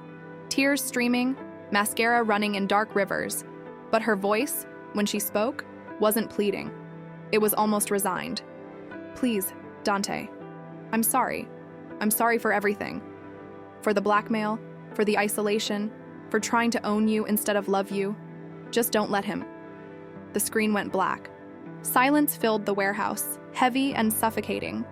Tears streaming, mascara running in dark rivers. But her voice, when she spoke, wasn't pleading. It was almost resigned. Please, Dante. I'm sorry. I'm sorry for everything. For the blackmail, for the isolation, for trying to own you instead of love you. Just don't let him. The screen went black. Silence filled the warehouse, heavy and suffocating.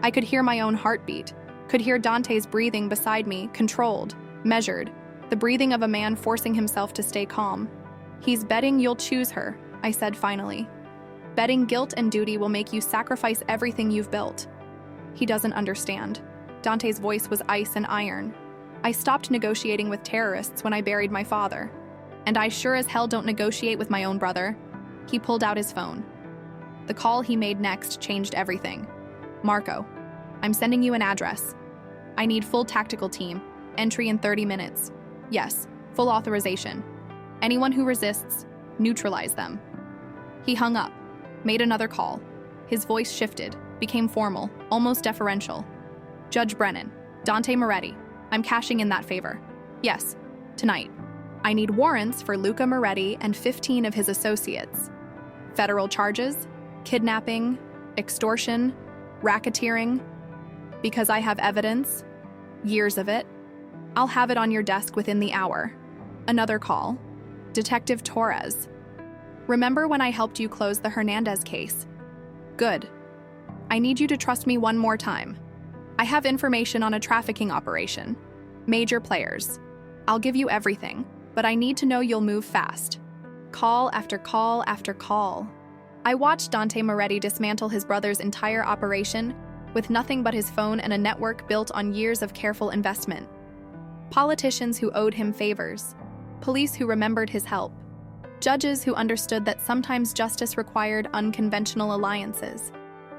I could hear my own heartbeat, could hear Dante's breathing beside me, controlled, measured, the breathing of a man forcing himself to stay calm. He's betting you'll choose her, I said finally. Betting guilt and duty will make you sacrifice everything you've built. He doesn't understand. Dante's voice was ice and iron. I stopped negotiating with terrorists when I buried my father. And I sure as hell don't negotiate with my own brother. He pulled out his phone. The call he made next changed everything. Marco, I'm sending you an address. I need full tactical team. Entry in 30 minutes. Yes, full authorization. Anyone who resists, neutralize them. He hung up, made another call. His voice shifted, became formal, almost deferential. Judge Brennan, Dante Moretti, I'm cashing in that favor. Yes, tonight. I need warrants for Luca Moretti and 15 of his associates. Federal charges, kidnapping, extortion, racketeering. Because I have evidence, years of it, I'll have it on your desk within the hour. Another call. Detective Torres. Remember when I helped you close the Hernandez case? Good. I need you to trust me one more time. I have information on a trafficking operation. Major players. I'll give you everything, but I need to know you'll move fast. Call after call after call. I watched Dante Moretti dismantle his brother's entire operation with nothing but his phone and a network built on years of careful investment. Politicians who owed him favors. Police who remembered his help. Judges who understood that sometimes justice required unconventional alliances.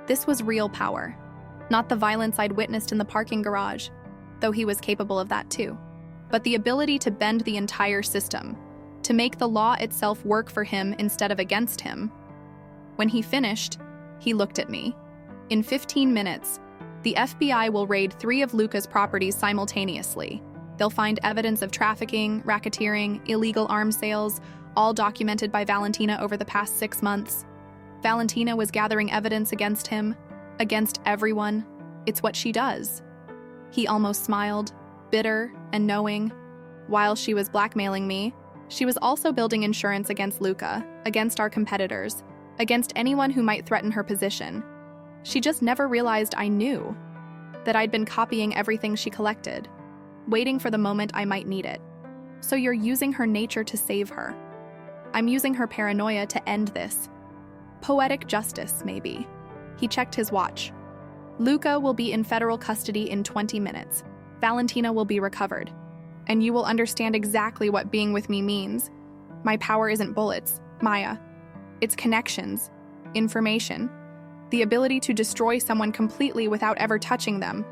This was real power, not the violence I'd witnessed in the parking garage, though he was capable of that too, but the ability to bend the entire system, to make the law itself work for him instead of against him. When he finished, he looked at me. In 15 minutes, the FBI will raid 3 of Luca's properties simultaneously. They'll find evidence of trafficking, racketeering, illegal arms sales, all documented by Valentina over the past 6 months. Valentina was gathering evidence against him, against everyone. It's what she does. He almost smiled, bitter and knowing. While she was blackmailing me, she was also building insurance against Luca, against our competitors, against anyone who might threaten her position. She just never realized I knew, that I'd been copying everything she collected, waiting for the moment I might need it. So you're using her nature to save her. I'm using her paranoia to end this. Poetic justice, maybe. He checked his watch. Luca will be in federal custody in 20 minutes. Valentina will be recovered. And you will understand exactly what being with me means. My power isn't bullets, Maya. It's connections, information, the ability to destroy someone completely without ever touching them.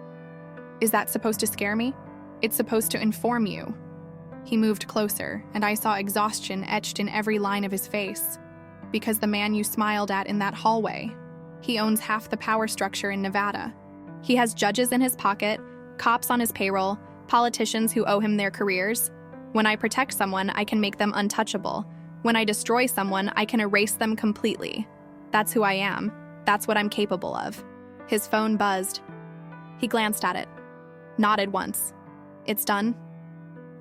Is that supposed to scare me? It's supposed to inform you. He moved closer, and I saw exhaustion etched in every line of his face. Because the man you smiled at in that hallway, he owns half the power structure in Nevada. He has judges in his pocket, cops on his payroll, politicians who owe him their careers. When I protect someone, I can make them untouchable. When I destroy someone, I can erase them completely. That's who I am. That's what I'm capable of. His phone buzzed. He glanced at it, nodded once. It's done.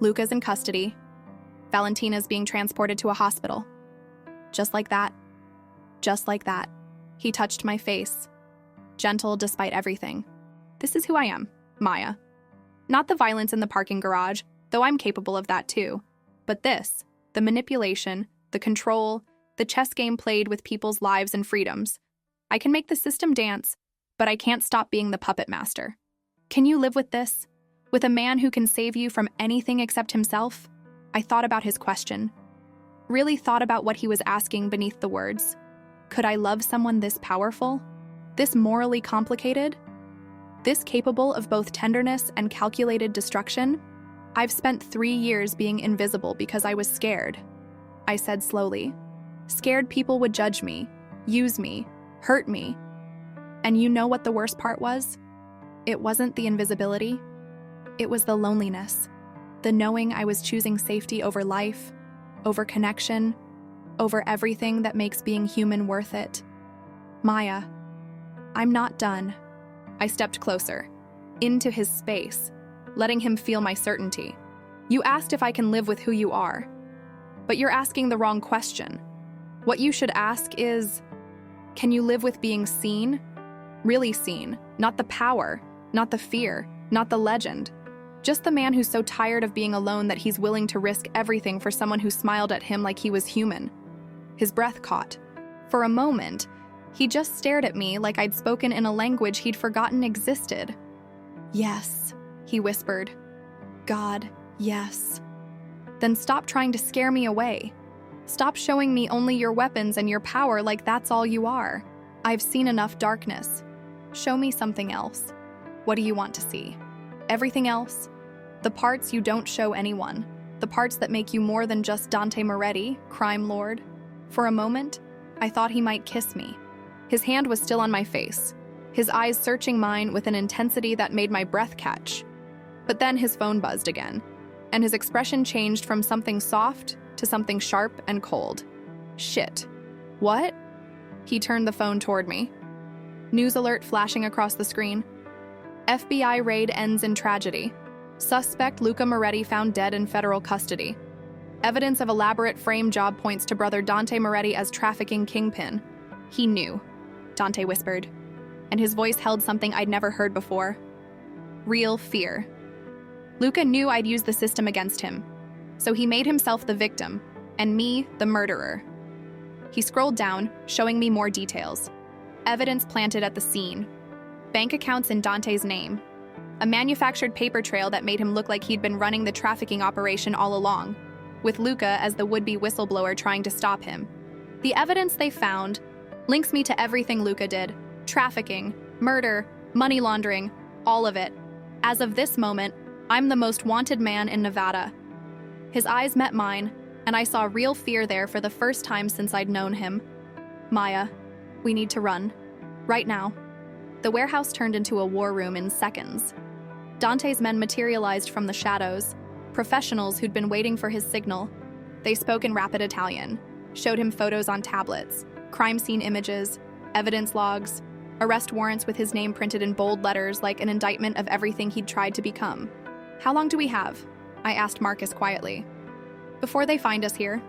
Luca's in custody. Valentina's being transported to a hospital. Just like that. Just like that. He touched my face. Gentle despite everything. This is who I am, Maya. Not the violence in the parking garage, though I'm capable of that too. But this, the manipulation, the control, the chess game played with people's lives and freedoms. I can make the system dance, but I can't stop being the puppet master. Can you live with this? With a man who can save you from anything except himself? I thought about his question. Really thought about what he was asking beneath the words. Could I love someone this powerful? This morally complicated? This capable of both tenderness and calculated destruction? I've spent 3 years being invisible because I was scared. I said slowly. Scared people would judge me, use me, hurt me. And you know what the worst part was? It wasn't the invisibility. It was the loneliness. The knowing I was choosing safety over life, over connection, over everything that makes being human worth it. Maya, I'm not done. I stepped closer, into his space, letting him feel my certainty. You asked if I can live with who you are, but you're asking the wrong question. What you should ask is, can you live with being seen? Really seen, not the power, not the fear, not the legend. Just the man who's so tired of being alone that he's willing to risk everything for someone who smiled at him like he was human. His breath caught. For a moment, he just stared at me like I'd spoken in a language he'd forgotten existed. Yes, he whispered. God, yes. Then stop trying to scare me away. Stop showing me only your weapons and your power like that's all you are. I've seen enough darkness. Show me something else. What do you want to see? Everything else? The parts you don't show anyone. The parts that make you more than just Dante Moretti, crime lord. For a moment, I thought he might kiss me. His hand was still on my face, his eyes searching mine with an intensity that made my breath catch. But then his phone buzzed again. and his expression changed from something soft to something sharp and cold. Shit. What? He turned the phone toward me. News alert flashing across the screen. FBI raid ends in tragedy. Suspect Luca Moretti found dead in federal custody. Evidence of elaborate frame job points to brother Dante Moretti as trafficking kingpin. He knew, Dante whispered, and his voice held something I'd never heard before. Real fear. Luca knew I'd use the system against him, so he made himself the victim, and me the murderer. He scrolled down, showing me more details. Evidence planted at the scene. Bank accounts in Dante's name. A manufactured paper trail that made him look like he'd been running the trafficking operation all along, with Luca as the would-be whistleblower trying to stop him. The evidence they found links me to everything Luca did. Trafficking, murder, money laundering, all of it. As of this moment, I'm the most wanted man in Nevada. His eyes met mine, and I saw real fear there for the first time since I'd known him. Maya, we need to run. Right now. The warehouse turned into a war room in seconds. Dante's men materialized from the shadows, professionals who'd been waiting for his signal. They spoke in rapid Italian, showed him photos on tablets, crime scene images, evidence logs, arrest warrants with his name printed in bold letters like an indictment of everything he'd tried to become. How long do we have? I asked Marcus quietly. Before they find us here?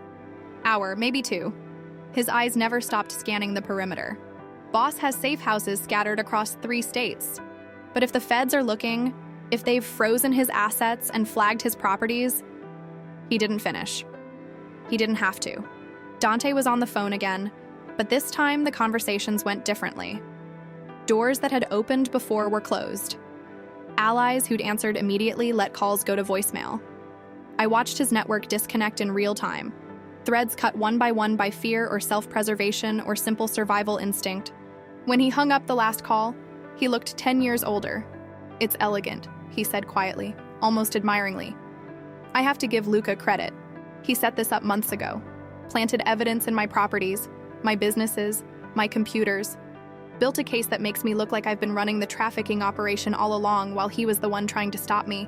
Hour, maybe 2. His eyes never stopped scanning the perimeter. Boss has safe houses scattered across 3 states. But if the feds are looking, if they've frozen his assets and flagged his properties, he didn't finish. He didn't have to. Dante was on the phone again, but this time the conversations went differently. Doors that had opened before were closed. Allies who'd answered immediately let calls go to voicemail. I watched his network disconnect in real time. Threads cut one by fear or self-preservation or simple survival instinct. When he hung up the last call, he looked 10 years older. It's elegant, he said quietly, almost admiringly. I have to give Luca credit. He set this up months ago. Planted evidence in my properties, my businesses, my computers. Built a case that makes me look like I've been running the trafficking operation all along while he was the one trying to stop me.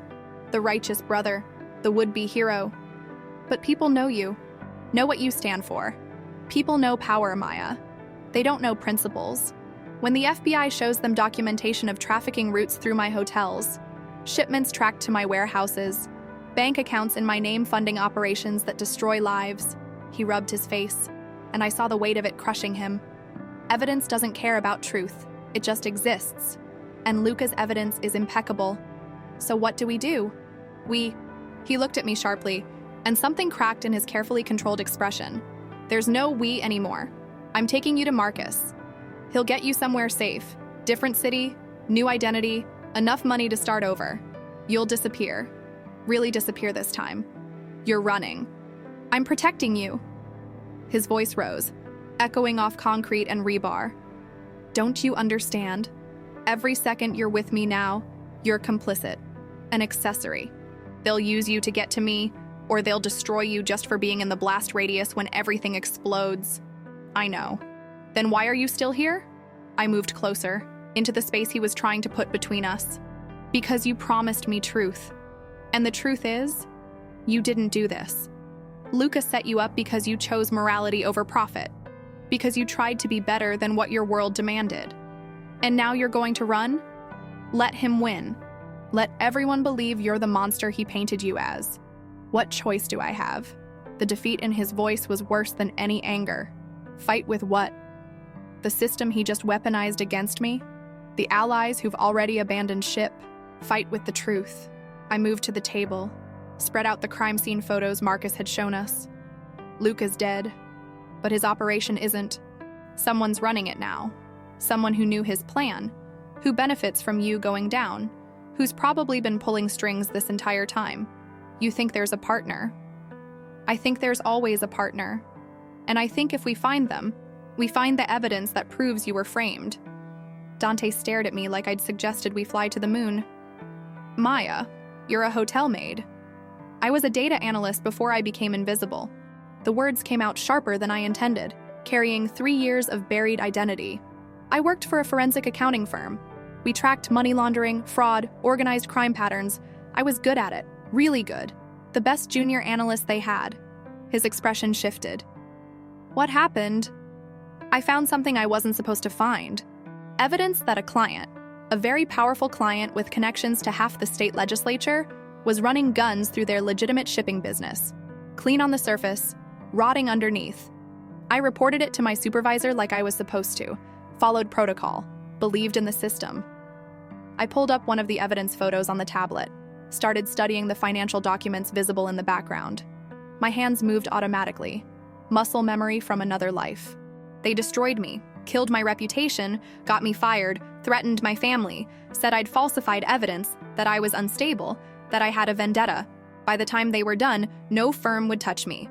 The righteous brother, the would-be hero. But people know you. Know what you stand for. People know power, Maya. They don't know principles. When the FBI shows them documentation of trafficking routes through my hotels, shipments tracked to my warehouses, bank accounts in my name funding operations that destroy lives, he rubbed his face, and I saw the weight of it crushing him. Evidence doesn't care about truth. It just exists. And Luca's evidence is impeccable. So what do? He looked at me sharply, and something cracked in his carefully controlled expression. There's no we anymore. I'm taking you to Marcus. He'll get you somewhere safe. Different city, new identity, enough money to start over. You'll disappear. Really disappear this time. You're running. I'm protecting you. His voice rose, echoing off concrete and rebar. Don't you understand? Every second you're with me now, you're complicit. An accessory. They'll use you to get to me, or they'll destroy you just for being in the blast radius when everything explodes. I know. Then why are you still here? I moved closer, into the space he was trying to put between us. Because you promised me truth. And the truth is, you didn't do this. Luca set you up because you chose morality over profit. Because you tried to be better than what your world demanded. And now you're going to run? Let him win. Let everyone believe you're the monster he painted you as. What choice do I have? The defeat in his voice was worse than any anger. Fight with what? The system he just weaponized against me? The allies who've already abandoned ship? Fight with the truth. I moved to the table, spread out the crime scene photos Marcus had shown us. Luca's dead, but his operation isn't. Someone's running it now. Someone who knew his plan, who benefits from you going down, who's probably been pulling strings this entire time. You think there's a partner. I think there's always a partner. And I think if we find them, we find the evidence that proves you were framed. Dante stared at me like I'd suggested we fly to the moon. Maya, you're a hotel maid. I was a data analyst before I became invisible. The words came out sharper than I intended, carrying 3 years of buried identity. I worked for a forensic accounting firm. We tracked money laundering, fraud, organized crime patterns. I was good at it, really good. The best junior analyst they had. His expression shifted. What happened? I found something I wasn't supposed to find. Evidence that a client, a very powerful client with connections to half the state legislature, was running guns through their legitimate shipping business. Clean on the surface, rotting underneath. I reported it to my supervisor like I was supposed to, followed protocol, believed in the system. I pulled up one of the evidence photos on the tablet, started studying the financial documents visible in the background. My hands moved automatically, muscle memory from another life. They destroyed me, killed my reputation, got me fired, threatened my family, said I'd falsified evidence, that I was unstable, that I had a vendetta. By the time they were done, no firm would touch me.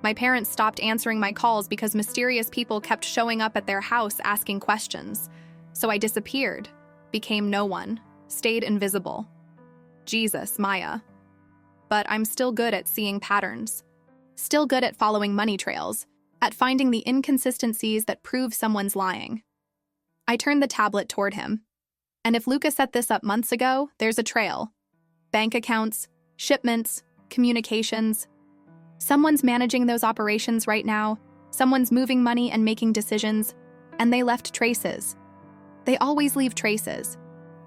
My parents stopped answering my calls because mysterious people kept showing up at their house asking questions. So I disappeared, became no one, stayed invisible. Jesus, Maya. But I'm still good at seeing patterns. Still good at following money trails, at finding the inconsistencies that prove someone's lying. I turned the tablet toward him. And if Luca set this up months ago, there's a trail. Bank accounts, shipments, communications. Someone's managing those operations right now, someone's moving money and making decisions, and they left traces. They always leave traces.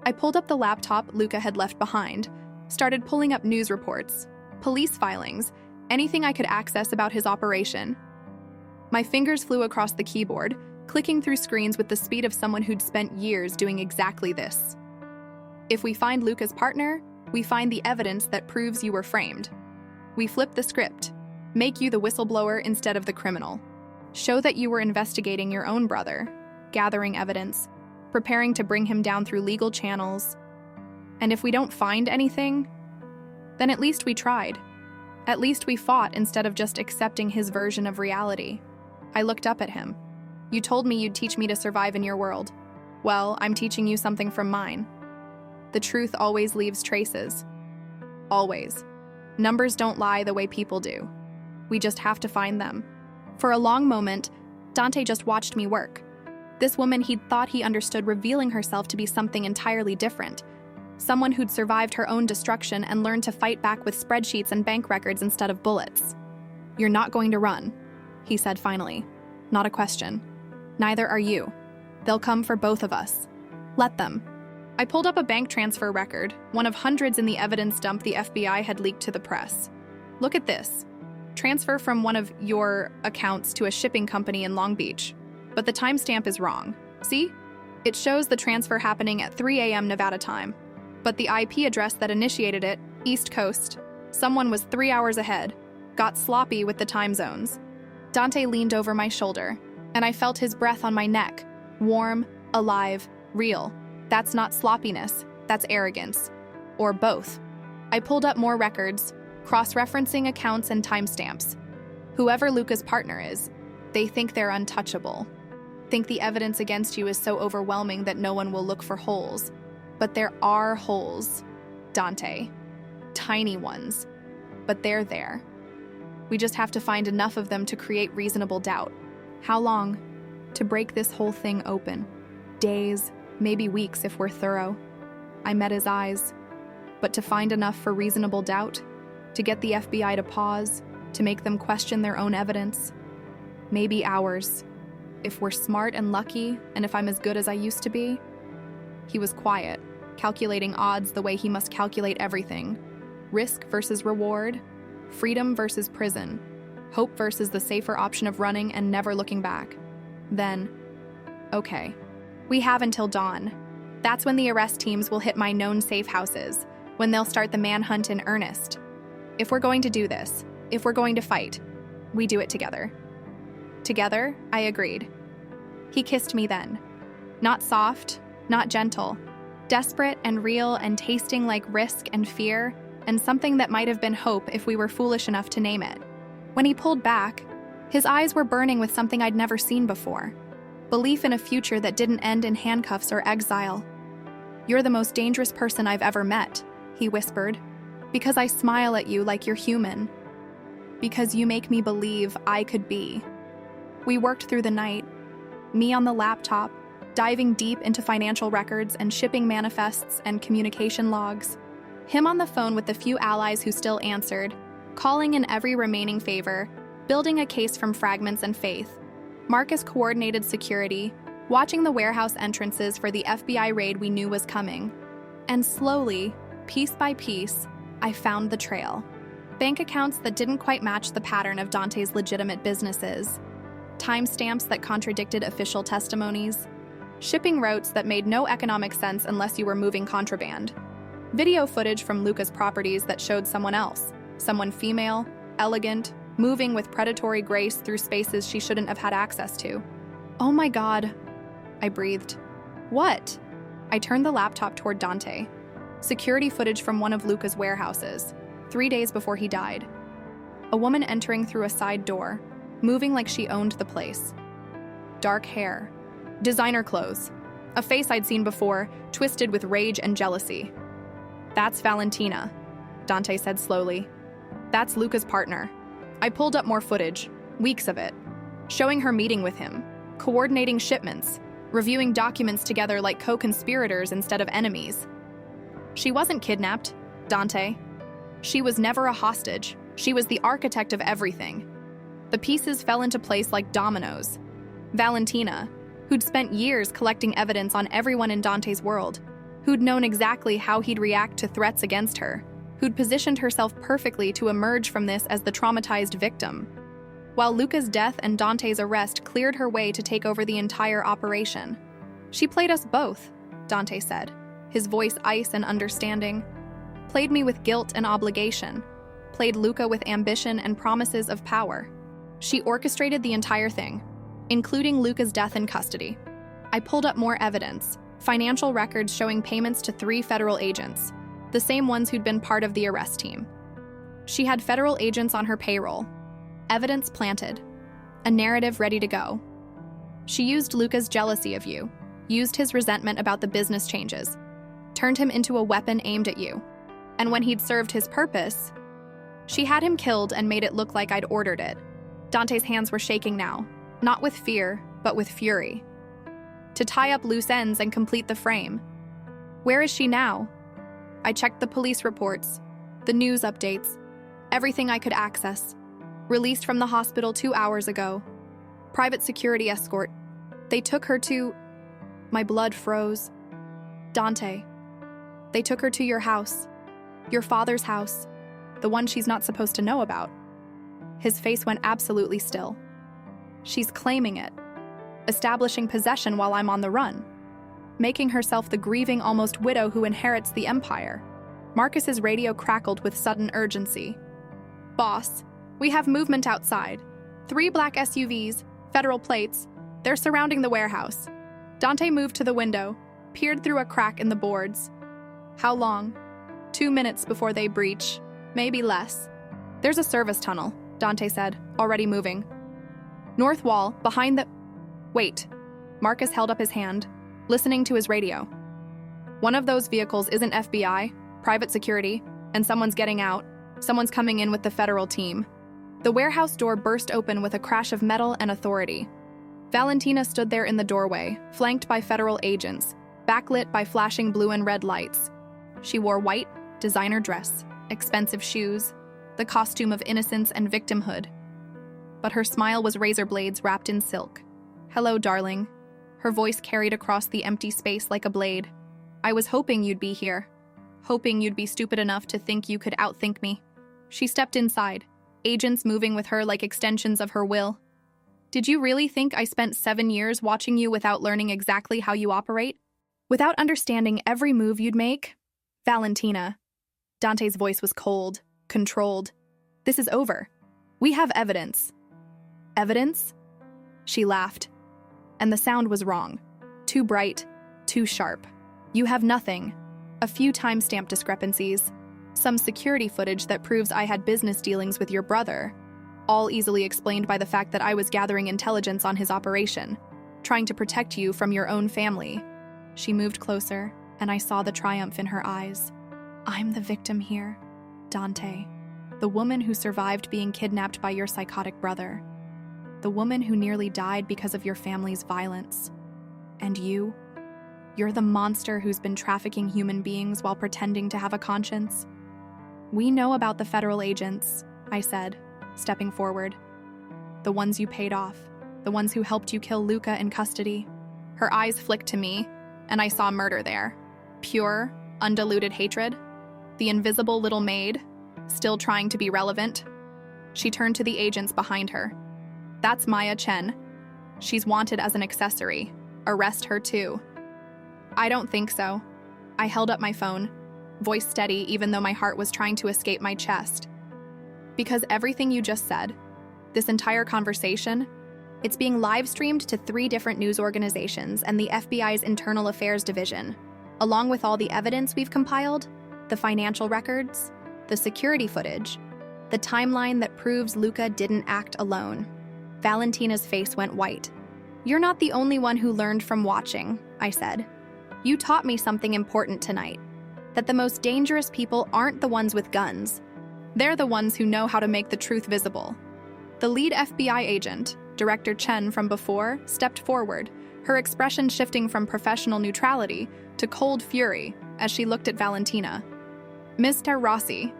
I pulled up the laptop Luca had left behind, started pulling up news reports, police filings, anything I could access about his operation. My fingers flew across the keyboard, clicking through screens with the speed of someone who'd spent years doing exactly this. If we find Luca's partner, we find the evidence that proves you were framed. We flip the script, make you the whistleblower instead of the criminal. Show that you were investigating your own brother, gathering evidence, preparing to bring him down through legal channels. And if we don't find anything, then at least we tried. At least we fought instead of just accepting his version of reality. I looked up at him. You told me you'd teach me to survive in your world. Well, I'm teaching you something from mine. The truth always leaves traces. Always. Numbers don't lie the way people do. We just have to find them. For a long moment, Dante just watched me work. This woman he'd thought he understood revealing herself to be something entirely different. Someone who'd survived her own destruction and learned to fight back with spreadsheets and bank records instead of bullets. You're not going to run, he said finally. Not a question. Neither are you. They'll come for both of us. Let them. I pulled up a bank transfer record, one of hundreds in the evidence dump the FBI had leaked to the press. Look at this. Transfer from one of your accounts to a shipping company in Long Beach. But the timestamp is wrong. See? It shows the transfer happening at 3 a.m. Nevada time. But the IP address that initiated it, East Coast, someone was 3 hours ahead, got sloppy with the time zones. Dante leaned over my shoulder, and I felt his breath on my neck, warm, alive, real. That's not sloppiness, that's arrogance. Or both. I pulled up more records, cross-referencing accounts and timestamps. Whoever Luca's partner is, they think they're untouchable. Think the evidence against you is so overwhelming that no one will look for holes. But there are holes, Dante. Tiny ones. But they're there. We just have to find enough of them to create reasonable doubt. How long? To break this whole thing open. Days, maybe weeks if we're thorough. I met his eyes. But to find enough for reasonable doubt? To get the FBI to pause? To make them question their own evidence? Maybe hours. If we're smart and lucky, and if I'm as good as I used to be. He was quiet, calculating odds the way he must calculate everything. Risk versus reward, freedom versus prison, hope versus the safer option of running and never looking back. Then, okay, we have until dawn. That's when the arrest teams will hit my known safe houses, when they'll start the manhunt in earnest. If we're going to do this, if we're going to fight, we do it together. Together, I agreed. He kissed me then. Not soft, not gentle. Desperate and real and tasting like risk and fear, and something that might have been hope if we were foolish enough to name it. When he pulled back, his eyes were burning with something I'd never seen before. Belief in a future that didn't end in handcuffs or exile. You're the most dangerous person I've ever met, he whispered, because I smile at you like you're human. Because you make me believe I could be. We worked through the night, me on the laptop, diving deep into financial records and shipping manifests and communication logs. Him on the phone with the few allies who still answered, calling in every remaining favor, building a case from fragments and faith. Marcus coordinated security, watching the warehouse entrances for the FBI raid we knew was coming. And slowly, piece by piece, I found the trail. Bank accounts that didn't quite match the pattern of Dante's legitimate businesses. Timestamps that contradicted official testimonies. Shipping routes that made no economic sense unless you were moving contraband. Video footage from Luca's properties that showed someone else. Someone female, elegant, moving with predatory grace through spaces she shouldn't have had access to. Oh my God, I breathed. What? I turned the laptop toward Dante. Security footage from one of Luca's warehouses, 3 days before he died. A woman entering through a side door, moving like she owned the place. Dark hair, designer clothes, a face I'd seen before, twisted with rage and jealousy. That's Valentina, Dante said slowly. That's Luca's partner. I pulled up more footage, weeks of it, showing her meeting with him, coordinating shipments, reviewing documents together like co-conspirators instead of enemies. She wasn't kidnapped, Dante. She was never a hostage. She was the architect of everything. The pieces fell into place like dominoes. Valentina, who'd spent years collecting evidence on everyone in Dante's world, who'd known exactly how he'd react to threats against her, who'd positioned herself perfectly to emerge from this as the traumatized victim. While Luca's death and Dante's arrest cleared her way to take over the entire operation. She played us both, Dante said, his voice ice and understanding. Played me with guilt and obligation. Played Luca with ambition and promises of power. She orchestrated the entire thing, including Luca's death in custody. I pulled up more evidence, financial records showing payments to 3 federal agents, the same ones who'd been part of the arrest team. She had federal agents on her payroll. Evidence planted. A narrative ready to go. She used Luca's jealousy of you, used his resentment about the business changes, turned him into a weapon aimed at you. And when he'd served his purpose, she had him killed and made it look like I'd ordered it. Dante's hands were shaking now, not with fear, but with fury. To tie up loose ends and complete the frame. Where is she now? I checked the police reports, the news updates, everything I could access. Released from the hospital 2 hours ago. Private security escort. They took her to... My blood froze. Dante. They took her to your house. Your father's house. The one she's not supposed to know about. His face went absolutely still. She's claiming it. Establishing possession while I'm on the run. Making herself the grieving almost widow who inherits the empire. Marcus's radio crackled with sudden urgency. Boss, we have movement outside. 3 black SUVs, federal plates. They're surrounding the warehouse. Dante moved to the window, peered through a crack in the boards. How long? 2 minutes before they breach. Maybe less. There's a service tunnel, Dante said, already moving. North wall, behind the... Wait. Marcus held up his hand, listening to his radio. One of those vehicles isn't FBI, private security, and someone's getting out. Someone's coming in with the federal team. The warehouse door burst open with a crash of metal and authority. Valentina stood there in the doorway, flanked by federal agents, backlit by flashing blue and red lights. She wore white, designer dress, expensive shoes, the costume of innocence and victimhood. But her smile was razor blades wrapped in silk. Hello, darling. Her voice carried across the empty space like a blade. I was hoping you'd be here. Hoping you'd be stupid enough to think you could outthink me. She stepped inside, agents moving with her like extensions of her will. Did you really think I spent 7 years watching you without learning exactly how you operate? Without understanding every move you'd make? Valentina. Dante's voice was cold, controlled. This is over. We have evidence. Evidence? She laughed. And the sound was wrong. Too bright, too sharp. You have nothing. A few timestamp discrepancies. Some security footage that proves I had business dealings with your brother. All easily explained by the fact that I was gathering intelligence on his operation, trying to protect you from your own family. She moved closer, and I saw the triumph in her eyes. I'm the victim here, Dante. The woman who survived being kidnapped by your psychotic brother. The woman who nearly died because of your family's violence. And you You're the monster who's been trafficking human beings while pretending to have a conscience. We know about the federal agents, I said, stepping forward. The ones you paid off, the ones who helped you kill Luca in custody. Her eyes flicked to me, and I saw murder there. Pure, undiluted hatred. The invisible little maid, still trying to be relevant. She turned to the agents behind her. That's Maya Chen. She's wanted as an accessory. Arrest her too. I don't think so. I held up my phone, voice steady even though my heart was trying to escape my chest. Because everything you just said, this entire conversation, it's being live-streamed to 3 different news organizations and the FBI's Internal Affairs Division, along with all the evidence we've compiled, the financial records, the security footage, the timeline that proves Luca didn't act alone. Valentina's face went white. You're not the only one who learned from watching, I said. You taught me something important tonight, that the most dangerous people aren't the ones with guns. They're the ones who know how to make the truth visible. The lead FBI agent, Director Chen from before, stepped forward, her expression shifting from professional neutrality to cold fury as she looked at Valentina. Mr. Rossi,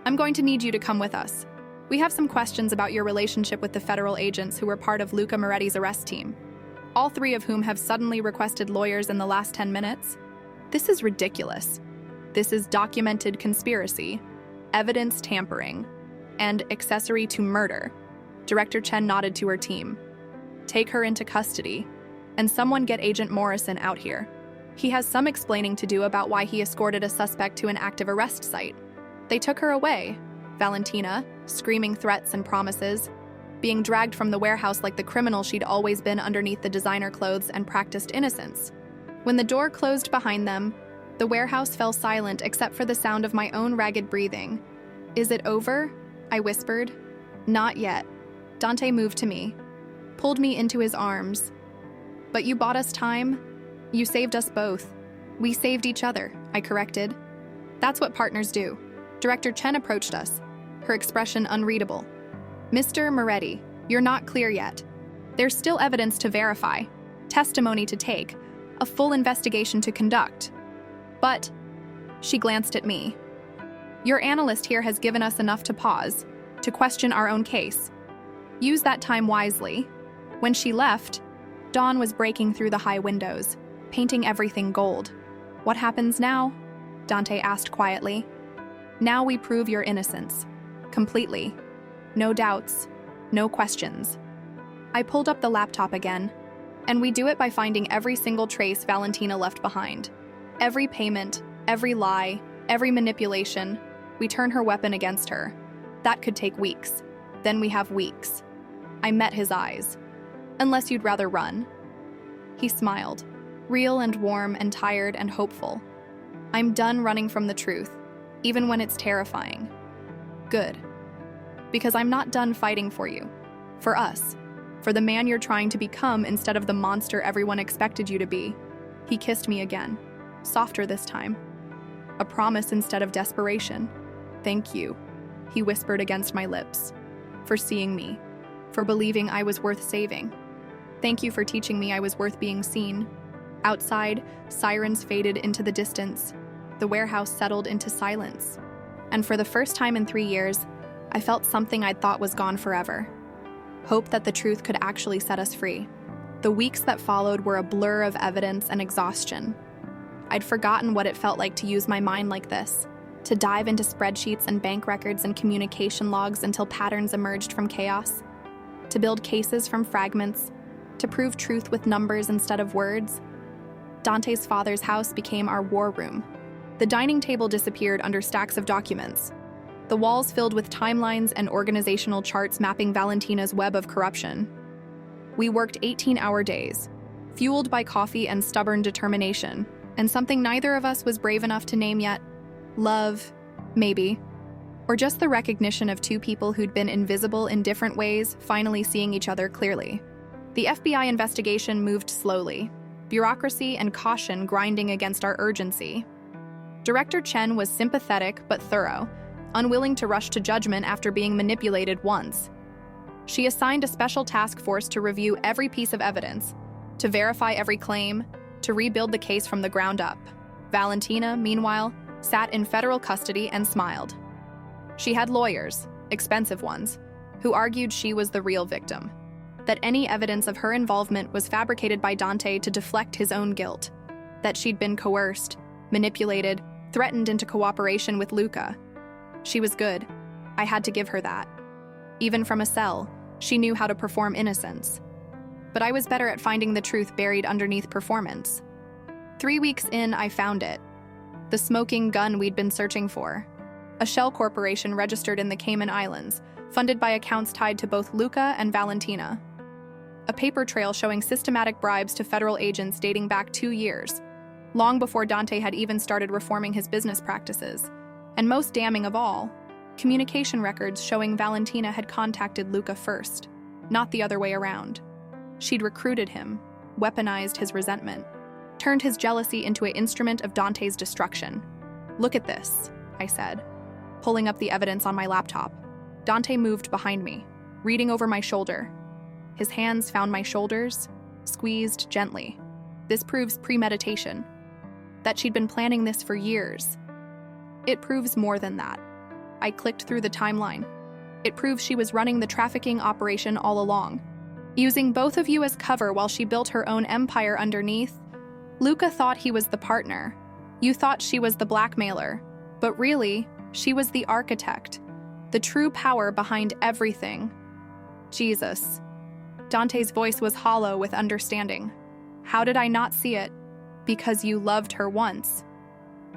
I'm going to need you to come with us. We have some questions about your relationship with the federal agents who were part of Luca Moretti's arrest team, all 3 of whom have suddenly requested lawyers in the last 10 minutes. This is ridiculous. This is documented conspiracy, evidence tampering, and accessory to murder. Director Chen nodded to her team. Take her into custody, and someone get Agent Morrison out here. He has some explaining to do about why he escorted a suspect to an active arrest site. They took her away, Valentina, screaming threats and promises, being dragged from the warehouse like the criminal she'd always been underneath the designer clothes and practiced innocence. When the door closed behind them, the warehouse fell silent except for the sound of my own ragged breathing. Is it over? I whispered. Not yet. Dante moved to me, pulled me into his arms. But you bought us time. You saved us both. We saved each other, I corrected. That's what partners do. Director Chen approached us, her expression unreadable. Mr. Moretti, you're not clear yet. There's still evidence to verify, testimony to take, a full investigation to conduct. But, she glanced at me. Your analyst here has given us enough to pause, to question our own case. Use that time wisely. When she left, dawn was breaking through the high windows, painting everything gold. What happens now? Dante asked quietly. Now we prove your innocence. Completely. No doubts. No questions. I pulled up the laptop again, and we do it by finding every single trace Valentina left behind. Every payment, every lie, every manipulation. We turn her weapon against her. That could take weeks. Then we have weeks. I met his eyes. Unless you'd rather run. He smiled, real and warm and tired and hopeful. I'm done running from the truth, even when it's terrifying. Good. Because I'm not done fighting for you. For us. For the man you're trying to become instead of the monster everyone expected you to be. He kissed me again, softer this time. A promise instead of desperation. Thank you, he whispered against my lips. For seeing me. For believing I was worth saving. Thank you for teaching me I was worth being seen. Outside, sirens faded into the distance. The warehouse settled into silence. And for the first time in 3 years, I felt something I'd thought was gone forever. Hope that the truth could actually set us free. The weeks that followed were a blur of evidence and exhaustion. I'd forgotten what it felt like to use my mind like this, to dive into spreadsheets and bank records and communication logs until patterns emerged from chaos, to build cases from fragments, to prove truth with numbers instead of words. Dante's father's house became our war room. The dining table disappeared under stacks of documents, the walls filled with timelines and organizational charts mapping Valentina's web of corruption. We worked 18-hour days, fueled by coffee and stubborn determination, and something neither of us was brave enough to name yet. Love, maybe. Or just the recognition of 2 people who'd been invisible in different ways, finally seeing each other clearly. The FBI investigation moved slowly, bureaucracy and caution grinding against our urgency. Director Chen was sympathetic but thorough, unwilling to rush to judgment after being manipulated once. She assigned a special task force to review every piece of evidence, to verify every claim, to rebuild the case from the ground up. Valentina, meanwhile, sat in federal custody and smiled. She had lawyers, expensive ones, who argued she was the real victim, that any evidence of her involvement was fabricated by Dante to deflect his own guilt, that she'd been coerced, manipulated, threatened into cooperation with Luca. She was good. I had to give her that. Even from a cell, she knew how to perform innocence. But I was better at finding the truth buried underneath performance. 3 weeks in, I found it. The smoking gun we'd been searching for. A shell corporation registered in the Cayman Islands, funded by accounts tied to both Luca and Valentina. A paper trail showing systematic bribes to federal agents dating back 2 years, long before Dante had even started reforming his business practices. And most damning of all, communication records showing Valentina had contacted Luca first, not the other way around. She'd recruited him, weaponized his resentment, turned his jealousy into an instrument of Dante's destruction. "Look at this," I said, pulling up the evidence on my laptop. Dante moved behind me, reading over my shoulder. His hands found my shoulders, squeezed gently. This proves premeditation, that she'd been planning this for years. It proves more than that. I clicked through the timeline. It proves she was running the trafficking operation all along, using both of you as cover while she built her own empire underneath. Luca thought he was the partner. You thought she was the blackmailer. But really, she was the architect, the true power behind everything. Jesus. Dante's voice was hollow with understanding. How did I not see it? Because you loved her once.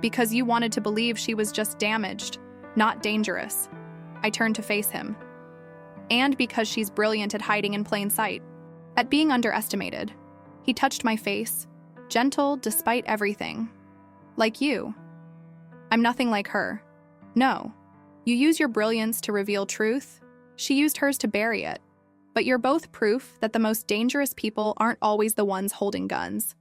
Because you wanted to believe she was just damaged, not dangerous. I turned to face him. And because she's brilliant at hiding in plain sight, at being underestimated. He touched my face, gentle despite everything. Like you. I'm nothing like her. No. You use your brilliance to reveal truth. She used hers to bury it. But you're both proof that the most dangerous people aren't always the ones holding guns.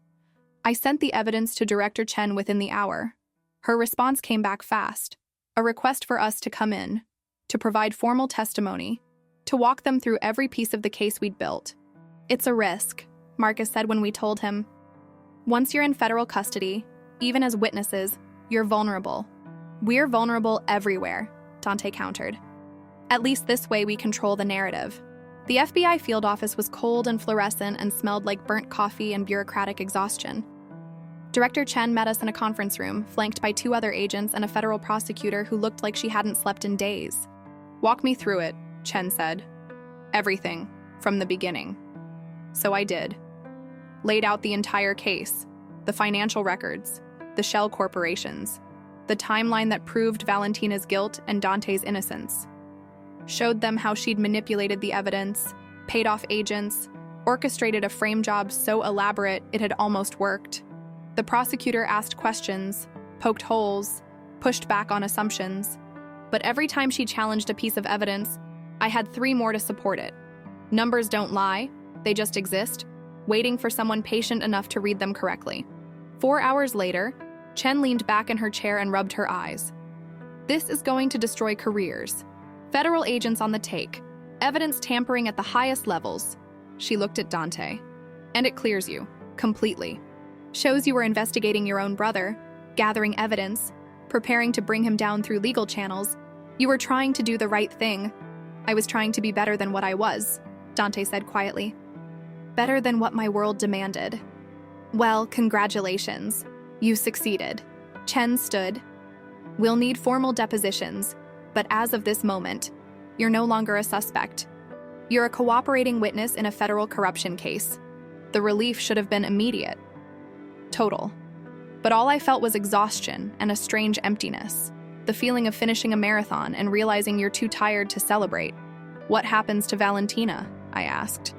I sent the evidence to Director Chen within the hour. Her response came back fast. A request for us to come in, to provide formal testimony, to walk them through every piece of the case we'd built. "It's a risk," Marcus said when we told him. "Once you're in federal custody, even as witnesses, you're vulnerable." "We're vulnerable everywhere," Dante countered. "At least this way we control the narrative." The FBI field office was cold and fluorescent and smelled like burnt coffee and bureaucratic exhaustion. Director Chen met us in a conference room, flanked by 2 other agents and a federal prosecutor who looked like she hadn't slept in days. "Walk me through it," Chen said. "Everything, from the beginning." So I did. Laid out the entire case, the financial records, the shell corporations, the timeline that proved Valentina's guilt and Dante's innocence. Showed them how she'd manipulated the evidence, paid off agents, orchestrated a frame job so elaborate it had almost worked. The prosecutor asked questions, poked holes, pushed back on assumptions. But every time she challenged a piece of evidence, I had 3 more to support it. Numbers don't lie, they just exist, waiting for someone patient enough to read them correctly. 4 hours later, Chen leaned back in her chair and rubbed her eyes. "This is going to destroy careers. Federal agents on the take, evidence tampering at the highest levels." She looked at Dante. "And it clears you, completely. Shows you were investigating your own brother, gathering evidence, preparing to bring him down through legal channels. You were trying to do the right thing." "I was trying to be better than what I was," Dante said quietly. "Better than what my world demanded." "Well, congratulations. You succeeded." Chen stood. "We'll need formal depositions, but as of this moment, you're no longer a suspect. You're a cooperating witness in a federal corruption case. The relief should have been immediate. Total. But all I felt was exhaustion and a strange emptiness. The feeling of finishing a marathon and realizing you're too tired to celebrate. "What happens to Valentina?" I asked.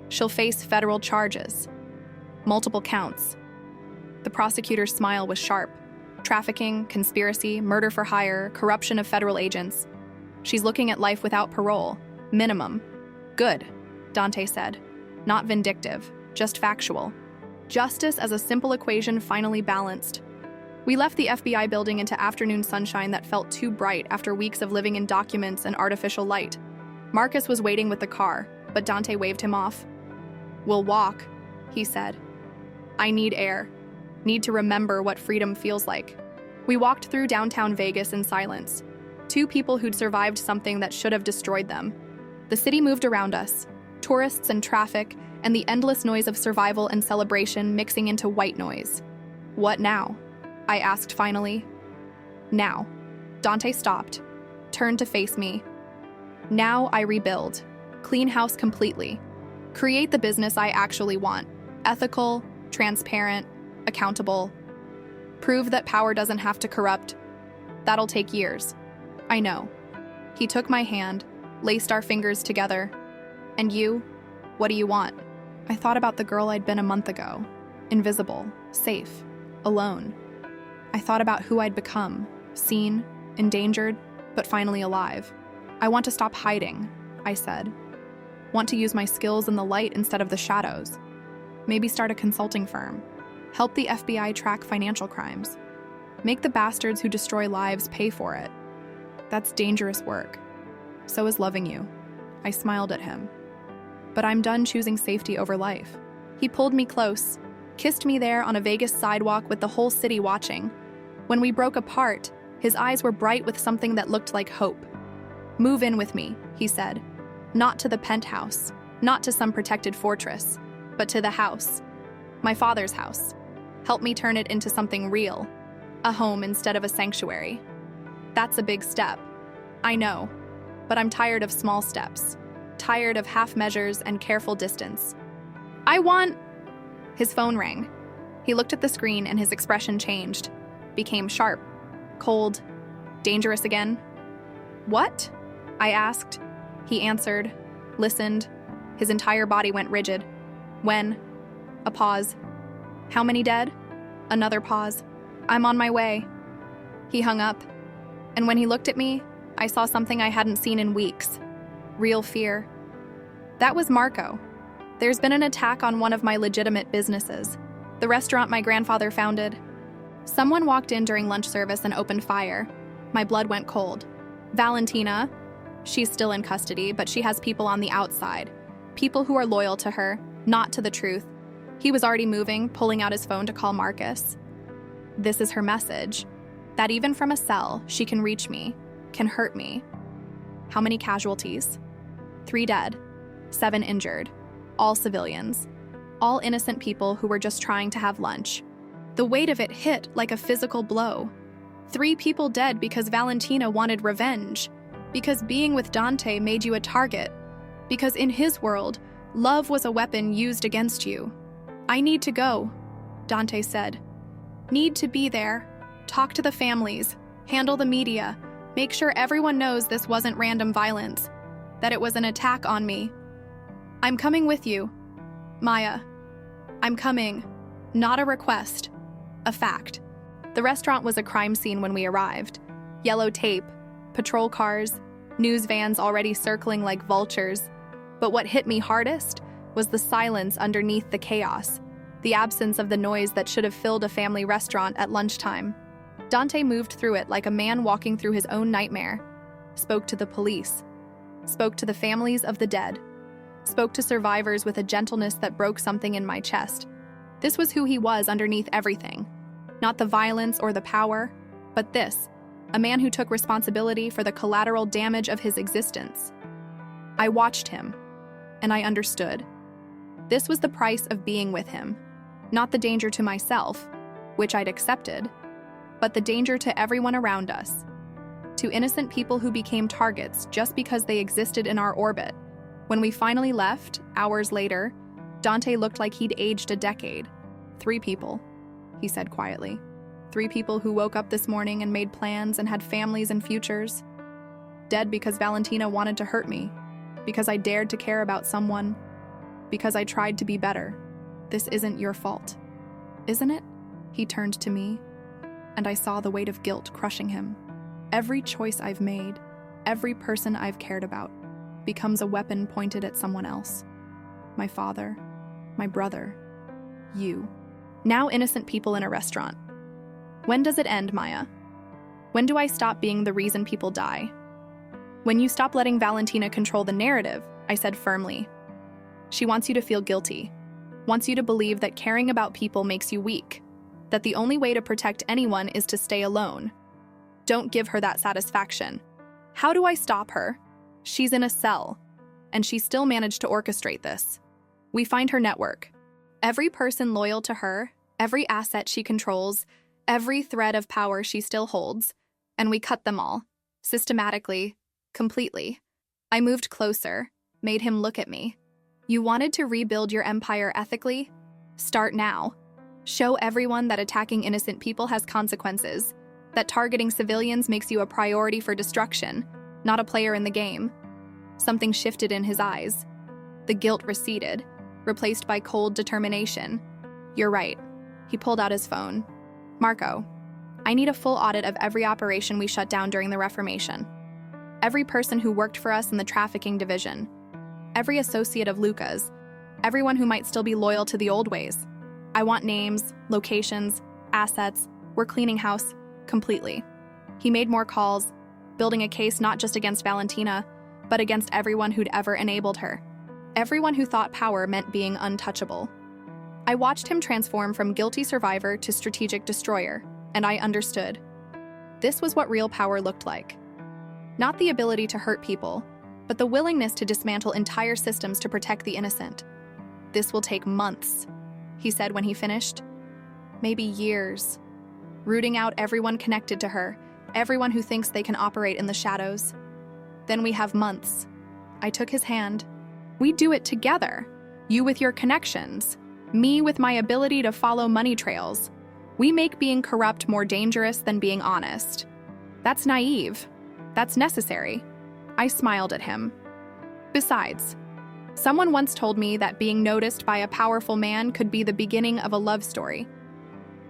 "She'll face federal charges. Multiple counts." The prosecutor's smile was sharp. Trafficking, conspiracy, murder for hire, corruption of federal agents. "She's looking at life without parole. Minimum." "Good," Dante said. Not vindictive, just factual. Justice as a simple equation finally balanced. We left the FBI building into afternoon sunshine that felt too bright after weeks of living in documents and artificial light. Marcus was waiting with the car, but Dante waved him off. "We'll walk," he said. "I need air." Need to remember what freedom feels like. We walked through downtown Vegas in silence. Two people who'd survived something that should have destroyed them. The city moved around us, tourists and traffic, and the endless noise of survival and celebration mixing into white noise. What now? I asked finally. Now. Dante stopped, turned to face me. Now I rebuild. Clean house completely. Create the business I actually want. Ethical, transparent, accountable. Prove that power doesn't have to corrupt. That'll take years. I know. He took my hand, laced our fingers together. And you? What do you want? I thought about the girl I'd been a month ago. Invisible, safe, alone. I thought about who I'd become. Seen, endangered, but finally alive. I want to stop hiding, I said. Want to use my skills in the light instead of the shadows. Maybe start a consulting firm. Help the FBI track financial crimes. Make the bastards who destroy lives pay for it. That's dangerous work. So is loving you. I smiled at him. But I'm done choosing safety over life. He pulled me close, kissed me there on a Vegas sidewalk with the whole city watching. When we broke apart, his eyes were bright with something that looked like hope. Move in with me, he said. Not to the penthouse, not to some protected fortress, but to the house. My father's house. Help me turn it into something real. A home instead of a sanctuary. That's a big step. I know, but I'm tired of small steps. Tired of half measures and careful distance. I want... His phone rang. He looked at the screen and his expression changed. Became sharp, cold, dangerous again. What? I asked. He answered, listened. His entire body went rigid. When? A pause. How many dead? Another pause. I'm on my way. He hung up. And when he looked at me, I saw something I hadn't seen in weeks. Real fear. That was Marco. There's been an attack on one of my legitimate businesses, the restaurant my grandfather founded. Someone walked in during lunch service and opened fire. My blood went cold. Valentina, she's still in custody, but she has people on the outside. People who are loyal to her, not to the truth. He was already moving, pulling out his phone to call Marcus. This is her message. That even from a cell, she can reach me, can hurt me. How many casualties? 3 dead, 7 injured, all civilians, all innocent people who were just trying to have lunch. The weight of it hit like a physical blow. 3 people dead because Valentina wanted revenge, because being with Dante made you a target, because in his world, love was a weapon used against you. I need to go, Dante said. Need to be there, talk to the families, handle the media, make sure everyone knows this wasn't random violence, that it was an attack on me. I'm coming with you, Maya. I'm coming. Not a request. A fact. The restaurant was a crime scene when we arrived. Yellow tape, patrol cars, news vans already circling like vultures. But what hit me hardest was the silence underneath the chaos, the absence of the noise that should have filled a family restaurant at lunchtime. Dante moved through it like a man walking through his own nightmare, spoke to the police, spoke to the families of the dead, spoke to survivors with a gentleness that broke something in my chest. This was who he was underneath everything. Not the violence or the power, but this, a man who took responsibility for the collateral damage of his existence. I watched him, and I understood. This was the price of being with him. Not the danger to myself, which I'd accepted, but the danger to everyone around us. To innocent people who became targets just because they existed in our orbit. When we finally left, hours later, Dante looked like he'd aged a decade. 3 people, he said quietly. 3 people who woke up this morning and made plans and had families and futures. Dead because Valentina wanted to hurt me, because I dared to care about someone, because I tried to be better. This isn't your fault, isn't it? He turned to me, and I saw the weight of guilt crushing him. Every choice I've made, every person I've cared about, becomes a weapon pointed at someone else. My father, my brother, you. Now innocent people in a restaurant. When does it end, Maya? When do I stop being the reason people die? When you stop letting Valentina control the narrative, I said firmly. She wants you to feel guilty, wants you to believe that caring about people makes you weak, that the only way to protect anyone is to stay alone. Don't give her that satisfaction. How do I stop her? She's in a cell, and she still managed to orchestrate this. We find her network. Every person loyal to her, every asset she controls, every thread of power she still holds, and we cut them all, systematically, completely. I moved closer, made him look at me. You wanted to rebuild your empire ethically? Start now. Show everyone that attacking innocent people has consequences, that targeting civilians makes you a priority for destruction, not a player in the game. Something shifted in his eyes. The guilt receded, replaced by cold determination. You're right. He pulled out his phone. Marco, I need a full audit of every operation we shut down during the Reformation. Every person who worked for us in the trafficking division. Every associate of Luca's. Everyone who might still be loyal to the old ways. I want names, locations, assets. We're cleaning house completely. He made more calls, building a case not just against Valentina, but against everyone who'd ever enabled her. Everyone who thought power meant being untouchable. I watched him transform from guilty survivor to strategic destroyer, and I understood. This was what real power looked like. Not the ability to hurt people, but the willingness to dismantle entire systems to protect the innocent. This will take months, he said when he finished. Maybe years. Rooting out everyone connected to her, everyone who thinks they can operate in the shadows. Then we have months. I took his hand. We do it together. You with your connections, me with my ability to follow money trails. We make being corrupt more dangerous than being honest. That's naive. That's necessary. I smiled at him. Besides, someone once told me that being noticed by a powerful man could be the beginning of a love story.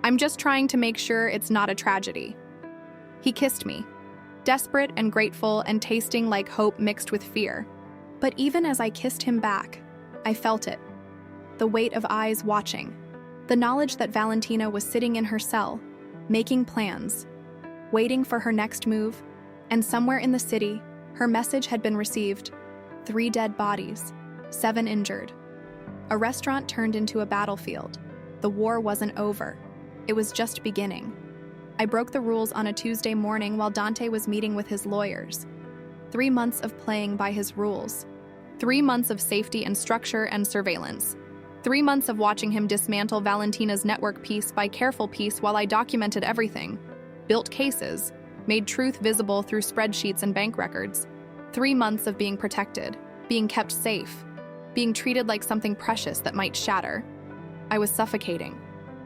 I'm just trying to make sure it's not a tragedy. He kissed me, desperate and grateful and tasting like hope mixed with fear. But even as I kissed him back, I felt it. The weight of eyes watching. The knowledge that Valentina was sitting in her cell, making plans, waiting for her next move, and somewhere in the city, her message had been received. 3 dead bodies, 7 injured. A restaurant turned into a battlefield. The war wasn't over. It was just beginning. I broke the rules on a Tuesday morning while Dante was meeting with his lawyers. 3 months of playing by his rules. 3 months of safety and structure and surveillance. 3 months of watching him dismantle Valentina's network piece by careful piece while I documented everything, built cases, made truth visible through spreadsheets and bank records. 3 months of being protected, being kept safe, being treated like something precious that might shatter. I was suffocating.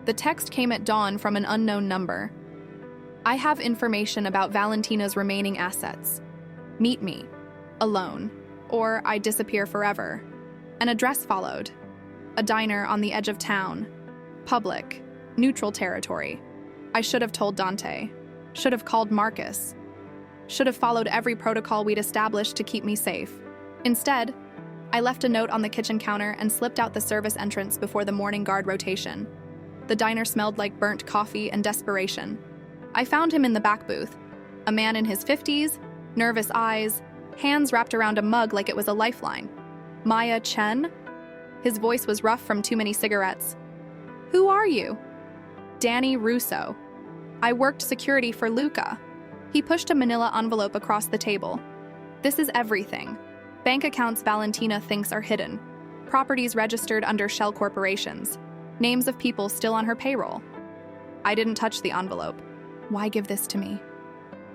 The text came at dawn from an unknown number. I have information about Valentina's remaining assets. Meet me, alone, or I disappear forever. An address followed. A diner on the edge of town. Public, neutral territory. I should have told Dante. Should have called Marcus. Should have followed every protocol we'd established to keep me safe. Instead, I left a note on the kitchen counter and slipped out the service entrance before the morning guard rotation. The diner smelled like burnt coffee and desperation. I found him in the back booth, a man in his 50s, nervous eyes, hands wrapped around a mug like it was a lifeline. Maya Chen? His voice was rough from too many cigarettes. Who are you? Danny Russo. I worked security for Luca. He pushed a manila envelope across the table. This is everything. Bank accounts Valentina thinks are hidden. Properties registered under shell corporations. Names of people still on her payroll. I didn't touch the envelope. Why give this to me?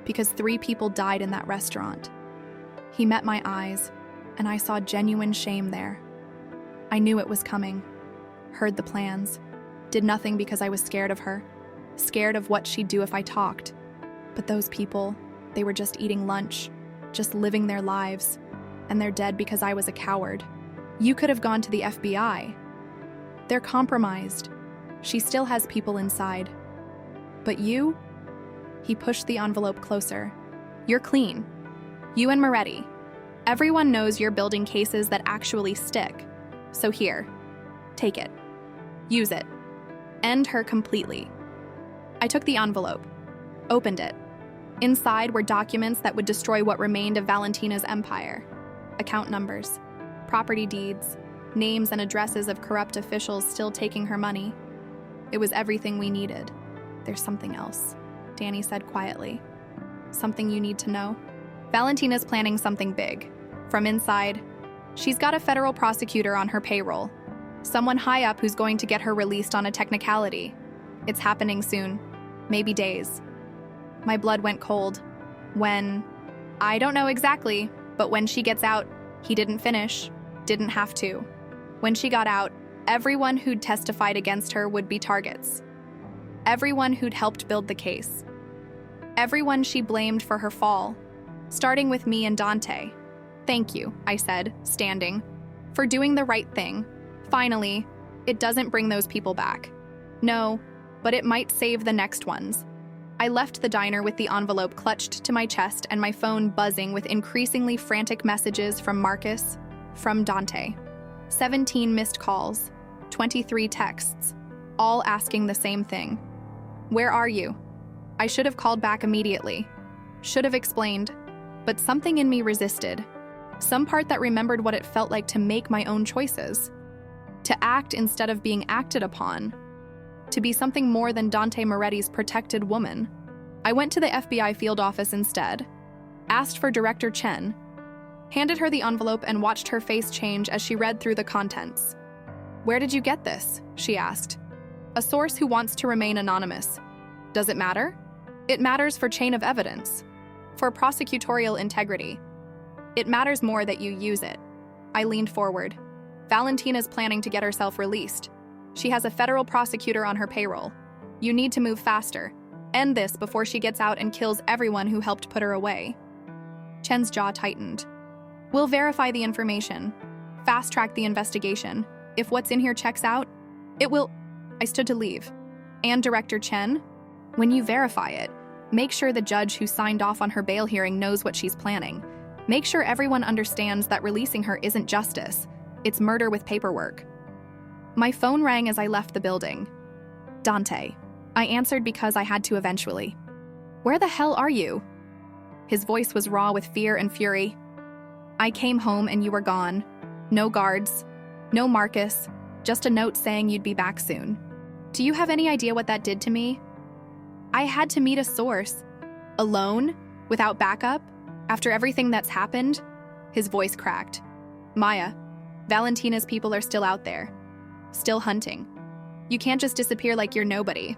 Because 3 people died in that restaurant. He met my eyes, and I saw genuine shame there. I knew it was coming. Heard the plans. Did nothing because I was scared of her. Scared of what she'd do if I talked. But those people, they were just eating lunch, just living their lives. And they're dead because I was a coward. You could have gone to the FBI. They're compromised. She still has people inside. But you? He pushed the envelope closer. You're clean. You and Moretti. Everyone knows you're building cases that actually stick. So here, take it. Use it. End her completely. I took the envelope, opened it. Inside were documents that would destroy what remained of Valentina's empire. Account numbers, property deeds, names and addresses of corrupt officials still taking her money. It was everything we needed. There's something else, Danny said quietly. Something you need to know? Valentina's planning something big. From inside, she's got a federal prosecutor on her payroll. Someone high up who's going to get her released on a technicality. It's happening soon. Maybe days. My blood went cold. I don't know exactly, but when she gets out, he didn't finish. Didn't have to. When she got out, everyone who'd testified against her would be targets. Everyone who'd helped build the case. Everyone she blamed for her fall. Starting with me and Dante. Thank you, I said, standing, for doing the right thing. Finally, it doesn't bring those people back. No, but it might save the next ones. I left the diner with the envelope clutched to my chest and my phone buzzing with increasingly frantic messages from Marcus, from Dante. 17 missed calls, 23 texts, all asking the same thing. Where are you? I should have called back immediately. Should have explained, but something in me resisted. Some part that remembered what it felt like to make my own choices. To act instead of being acted upon. To be something more than Dante Moretti's protected woman. I went to the FBI field office instead. Asked for Director Chen. Handed her the envelope and watched her face change as she read through the contents. Where did you get this? She asked. A source who wants to remain anonymous. Does it matter? It matters for chain of evidence. For prosecutorial integrity. It matters more that you use it. I leaned forward. Valentina's planning to get herself released. She has a federal prosecutor on her payroll. You need to move faster. End this before she gets out and kills everyone who helped put her away. Chen's jaw tightened. We'll verify the information. Fast-track the investigation. If what's in here checks out, it will... I stood to leave. And Director Chen? When you verify it, make sure the judge who signed off on her bail hearing knows what she's planning. Make sure everyone understands that releasing her isn't justice. It's murder with paperwork. My phone rang as I left the building. Dante. I answered because I had to eventually. Where the hell are you? His voice was raw with fear and fury. I came home and you were gone. No guards. No Marcus. Just a note saying you'd be back soon. Do you have any idea what that did to me? I had to meet a source. Alone? Without backup? After everything that's happened? His voice cracked. Maya, Valentina's people are still out there. Still hunting. You can't just disappear like you're nobody.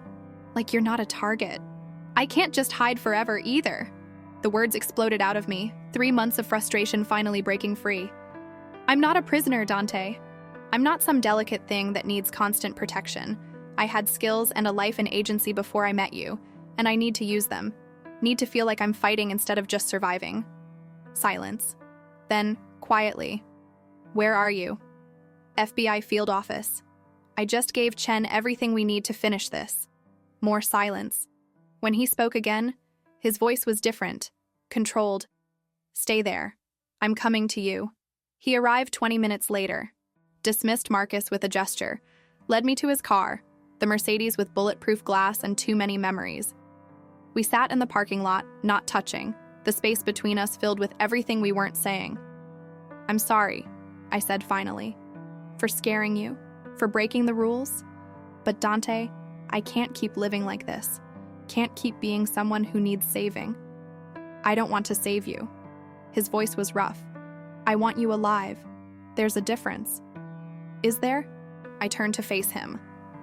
Like you're not a target. I can't just hide forever either. The words exploded out of me, 3 months of frustration finally breaking free. I'm not a prisoner, Dante. I'm not some delicate thing that needs constant protection. I had skills and a life and agency before I met you, and I need to use them. Need to feel like I'm fighting instead of just surviving. Silence. Then, quietly. Where are you? FBI field office. I just gave Chen everything we need to finish this. More silence. When he spoke again, his voice was different, controlled. Stay there. I'm coming to you. He arrived 20 minutes later. Dismissed Marcus with a gesture. Led me to his car, the Mercedes with bulletproof glass and too many memories. We sat in the parking lot, not touching, the space between us filled with everything we weren't saying. I'm sorry, I said finally, for scaring you, for breaking the rules. But Dante, I can't keep living like this. Can't keep being someone who needs saving. I don't want to save you. His voice was rough. I want you alive. There's a difference. Is there? I turned to face him.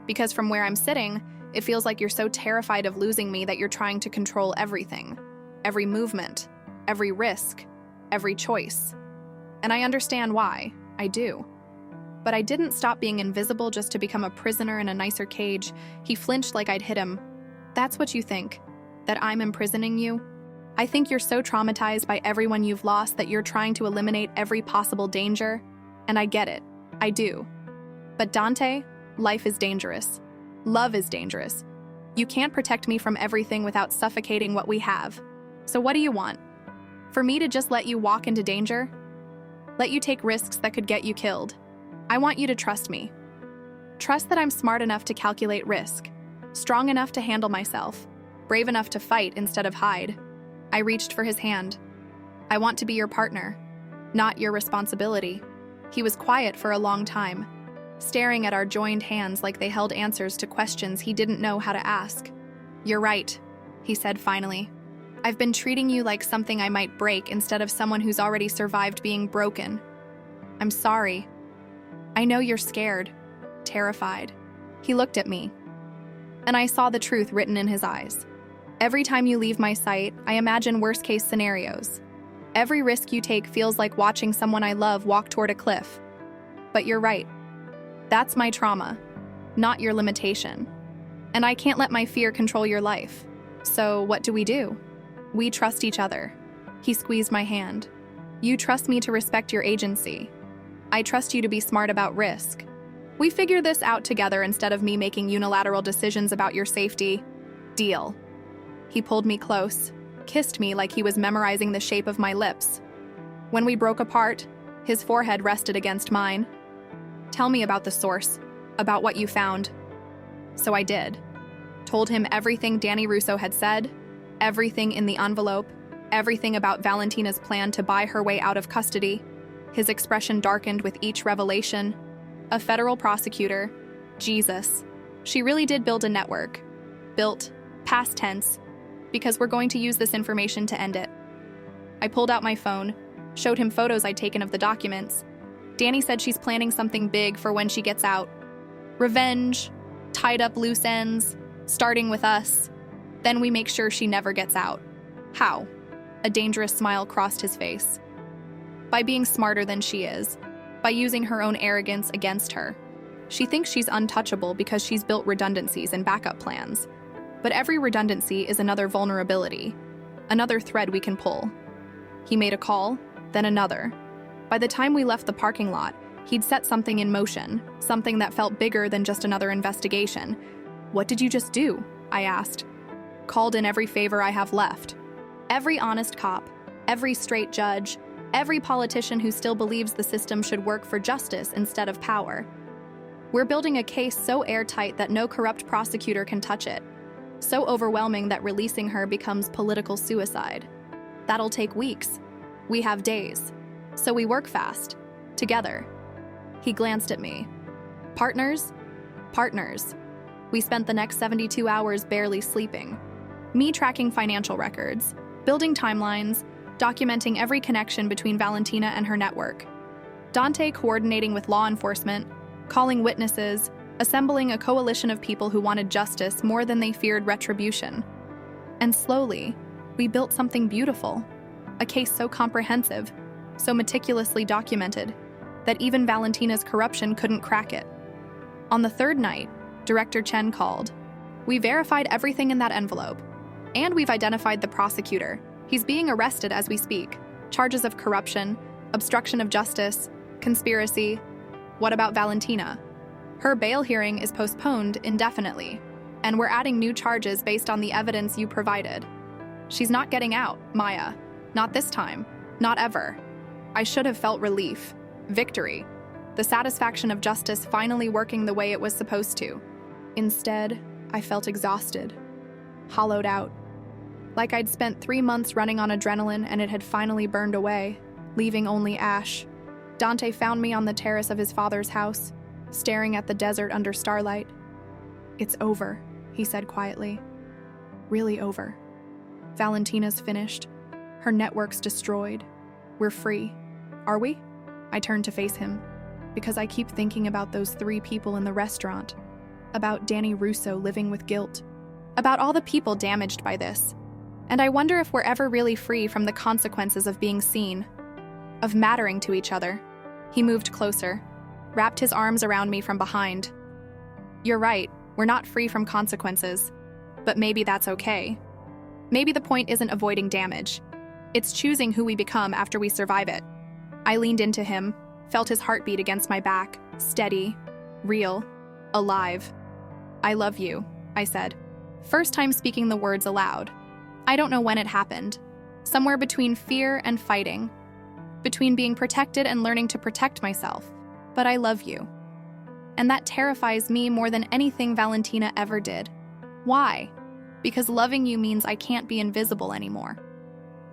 Because from where I'm sitting, it feels like you're so terrified of losing me that you're trying to control everything. Every movement, every risk, every choice. And I understand why. I do. But I didn't stop being invisible just to become a prisoner in a nicer cage. He flinched like I'd hit him. That's what you think? That I'm imprisoning you? I think you're so traumatized by everyone you've lost that you're trying to eliminate every possible danger. And I get it. I do. But Dante, life is dangerous. Love is dangerous. You can't protect me from everything without suffocating what we have. So what do you want? For me to just let you walk into danger? Let you take risks that could get you killed? I want you to trust me. Trust that I'm smart enough to calculate risk, strong enough to handle myself, brave enough to fight instead of hide. I reached for his hand. I want to be your partner, not your responsibility. He was quiet for a long time. staring at our joined hands like they held answers to questions he didn't know how to ask. "You're right," he said finally. "I've been treating you like something I might break instead of someone who's already survived being broken. I'm sorry. I know you're scared, terrified." He looked at me, and I saw the truth written in his eyes. "Every time you leave my sight, I imagine worst-case scenarios. Every risk you take feels like watching someone I love walk toward a cliff. But you're right. That's my trauma, not your limitation. And I can't let my fear control your life. So what do? We trust each other." He squeezed my hand. "You trust me to respect your agency. I trust you to be smart about risk. We figure this out together instead of me making unilateral decisions about your safety. Deal." He pulled me close, kissed me like he was memorizing the shape of my lips. When we broke apart, his forehead rested against mine. "Tell me about the source, about what you found." So I did. Told him everything Danny Russo had said, everything in the envelope, everything about Valentina's plan to buy her way out of custody. His expression darkened with each revelation. A federal prosecutor. Jesus. She really did build a network. Built, past tense, because we're going to use this information to end it. I pulled out my phone, showed him photos I'd taken of the documents. Danny said she's planning something big for when she gets out. Revenge, tied up loose ends, starting with us. Then we make sure she never gets out. How? A dangerous smile crossed his face. By being smarter than she is. By using her own arrogance against her. She thinks she's untouchable because she's built redundancies and backup plans. But every redundancy is another vulnerability, another thread we can pull. He made a call, then another. By the time we left the parking lot, he'd set something in motion, something that felt bigger than just another investigation. "What did you just do?" I asked. "Called in every favor I have left. Every honest cop, every straight judge, every politician who still believes the system should work for justice instead of power. We're building a case so airtight that no corrupt prosecutor can touch it. So overwhelming that releasing her becomes political suicide. That'll take weeks. We have days. So we work fast. Together." He glanced at me. "Partners? Partners." We spent the next 72 hours barely sleeping. Me tracking financial records, building timelines, documenting every connection between Valentina and her network. Dante coordinating with law enforcement, calling witnesses, assembling a coalition of people who wanted justice more than they feared retribution. And slowly, we built something beautiful. A case so comprehensive, so meticulously documented, that even Valentina's corruption couldn't crack it. On the third night, Director Chen called. "We verified everything in that envelope. And we've identified the prosecutor. He's being arrested as we speak. Charges of corruption, obstruction of justice, conspiracy. What about Valentina? Her bail hearing is postponed indefinitely, and we're adding new charges based on the evidence you provided. She's not getting out, Maya. Not this time. Not ever." I should have felt relief, victory, the satisfaction of justice finally working the way it was supposed to. Instead, I felt exhausted, hollowed out. Like I'd spent 3 months running on adrenaline and it had finally burned away, leaving only ash. Dante found me on the terrace of his father's house, staring at the desert under starlight. "It's over," he said quietly. "Really over. Valentina's finished. Her network's destroyed. We're free. Are we?" I turned to face him, because I keep thinking about those 3 people in the restaurant, about Danny Russo living with guilt, about all the people damaged by this. And I wonder if we're ever really free from the consequences of being seen, of mattering to each other. He moved closer, wrapped his arms around me from behind. "You're right, we're not free from consequences. But maybe that's okay. Maybe the point isn't avoiding damage. It's choosing who we become after we survive it." I leaned into him, felt his heartbeat against my back, steady, real, alive. "I love you," I said, first time speaking the words aloud. I don't know when it happened. Somewhere between fear and fighting. Between being protected and learning to protect myself. But I love you. And that terrifies me more than anything Valentina ever did. Why? Because loving you means I can't be invisible anymore.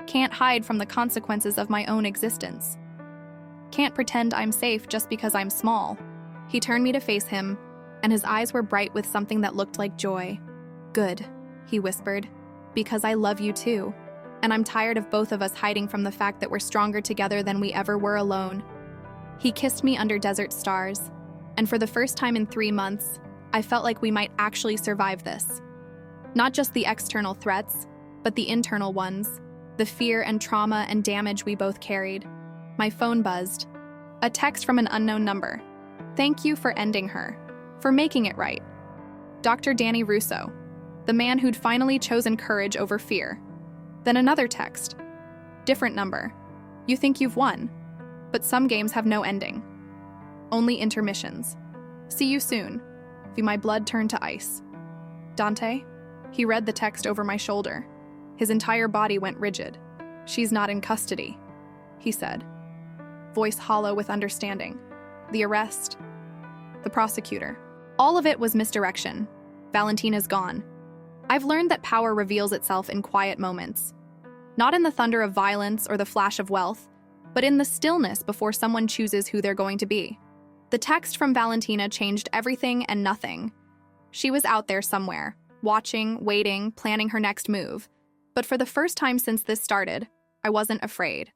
Can't hide from the consequences of my own existence. Can't pretend I'm safe just because I'm small. He turned me to face him, and his eyes were bright with something that looked like joy. "Good," he whispered, "because I love you too. And I'm tired of both of us hiding from the fact that we're stronger together than we ever were alone." He kissed me under desert stars, and for the first time in 3 months, I felt like we might actually survive this. Not just the external threats, but the internal ones, the fear and trauma and damage we both carried. My phone buzzed. A text from an unknown number. "Thank you for ending her, for making it right. Dr. Danny Russo, the man who'd finally chosen courage over fear." Then another text. Different number. "You think you've won, but some games have no ending. Only intermissions. See you soon." Feel my blood turn to ice. "Dante?" He read the text over my shoulder. His entire body went rigid. "She's not in custody," he said. Voice hollow with understanding. "The arrest. The prosecutor." All of it was misdirection. Valentina's gone. I've learned that power reveals itself in quiet moments. Not in the thunder of violence or the flash of wealth, but in the stillness before someone chooses who they're going to be. The text from Valentina changed everything and nothing. She was out there somewhere, watching, waiting, planning her next move. But for the first time since this started, I wasn't afraid.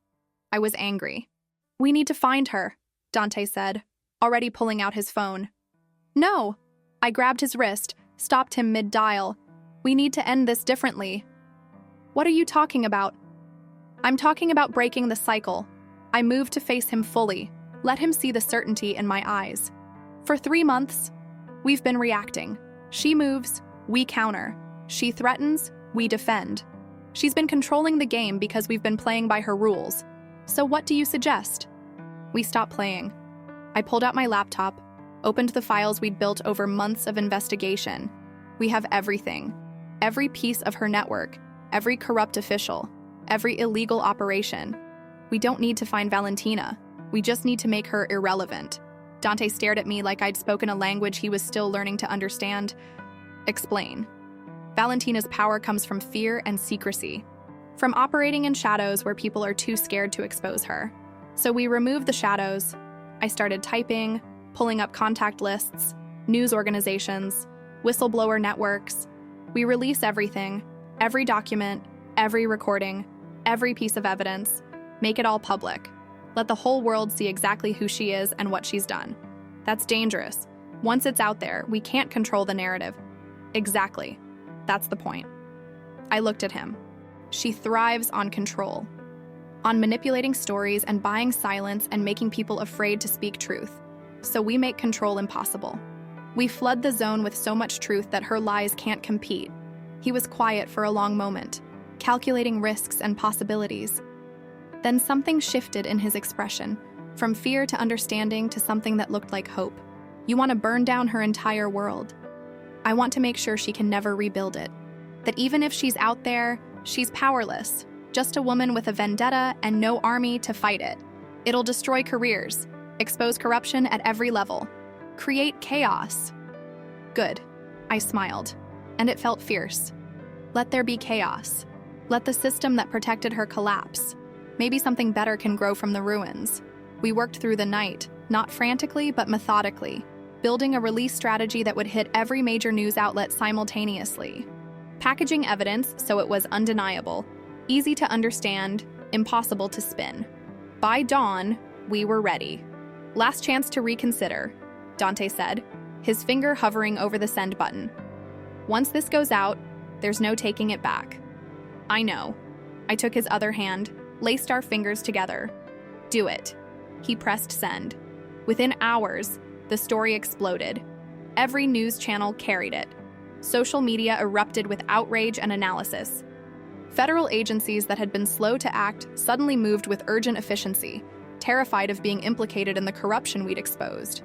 I was angry. "We need to find her," Dante said, already pulling out his phone. "No!" I grabbed his wrist, stopped him mid-dial. "We need to end this differently." "What are you talking about?" "I'm talking about breaking the cycle." I moved to face him fully, let him see the certainty in my eyes. For 3 months, we've been reacting. She moves, we counter. She threatens, we defend. She's been controlling the game because we've been playing by her rules. So what do you suggest? We stopped playing. I pulled out my laptop, opened the files we'd built over months of investigation. We have everything. Every piece of her network, every corrupt official, every illegal operation. We don't need to find Valentina. We just need to make her irrelevant. Dante stared at me like I'd spoken a language he was still learning to understand. Explain. Valentina's power comes from fear and secrecy, from operating in shadows where people are too scared to expose her. So we removed the shadows. I started typing, pulling up contact lists, news organizations, whistleblower networks. We release everything, every document, every recording, every piece of evidence, make it all public. Let the whole world see exactly who she is and what she's done. That's dangerous. Once it's out there, we can't control the narrative. Exactly. That's the point. I looked at him. She thrives on control, on manipulating stories and buying silence and making people afraid to speak truth. So we make control impossible. We flood the zone with so much truth that her lies can't compete. He was quiet for a long moment, calculating risks and possibilities. Then something shifted in his expression, from fear to understanding to something that looked like hope. "You want to burn down her entire world. I want to make sure she can never rebuild it. That even if she's out there, she's powerless, just a woman with a vendetta and no army to fight it. It'll destroy careers, expose corruption at every level, create chaos." Good. I smiled, and it felt fierce. Let there be chaos. Let the system that protected her collapse. Maybe something better can grow from the ruins. We worked through the night, not frantically but methodically, building a release strategy that would hit every major news outlet simultaneously. Packaging evidence so it was undeniable, easy to understand, impossible to spin. By dawn, we were ready. "Last chance to reconsider," Dante said, his finger hovering over the send button. "Once this goes out, there's no taking it back." "I know." I took his other hand, laced our fingers together. "Do it." He pressed send. Within hours, the story exploded. Every news channel carried it. Social media erupted with outrage and analysis. Federal agencies that had been slow to act suddenly moved with urgent efficiency, terrified of being implicated in the corruption we'd exposed.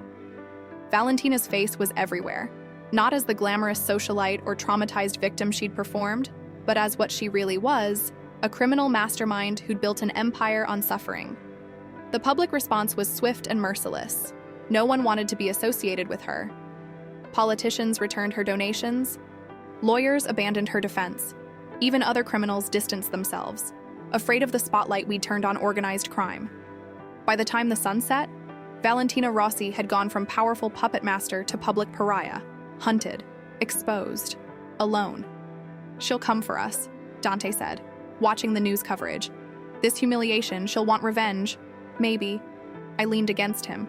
Valentina's face was everywhere, not as the glamorous socialite or traumatized victim she'd performed, but as what she really was, a criminal mastermind who'd built an empire on suffering. The public response was swift and merciless. No one wanted to be associated with her. Politicians returned her donations. Lawyers abandoned her defense. Even other criminals distanced themselves, afraid of the spotlight we'd turned on organized crime. By the time the sun set, Valentina Rossi had gone from powerful puppet master to public pariah, hunted, exposed, alone. "She'll come for us," Dante said, watching the news coverage. "This humiliation, she'll want revenge. Maybe." I leaned against him.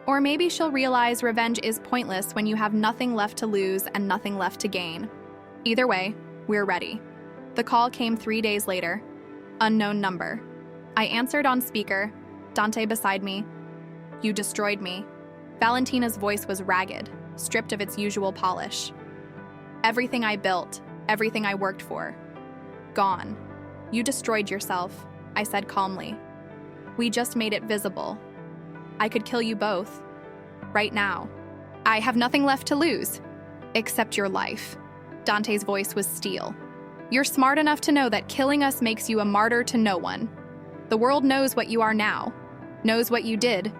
"Or maybe she'll realize revenge is pointless when you have nothing left to lose and nothing left to gain. Either way, we're ready." The call came 3 days later. Unknown number. I answered on speaker, Dante beside me. "You destroyed me." Valentina's voice was ragged, stripped of its usual polish. "Everything I built, everything I worked for, gone. You destroyed yourself," I said calmly. "We just made it visible. I could kill you both. Right now. I have nothing left to lose. Except your life." Dante's voice was steel. "You're smart enough to know that killing us makes you a martyr to no one. The world knows what you are now, knows what you did.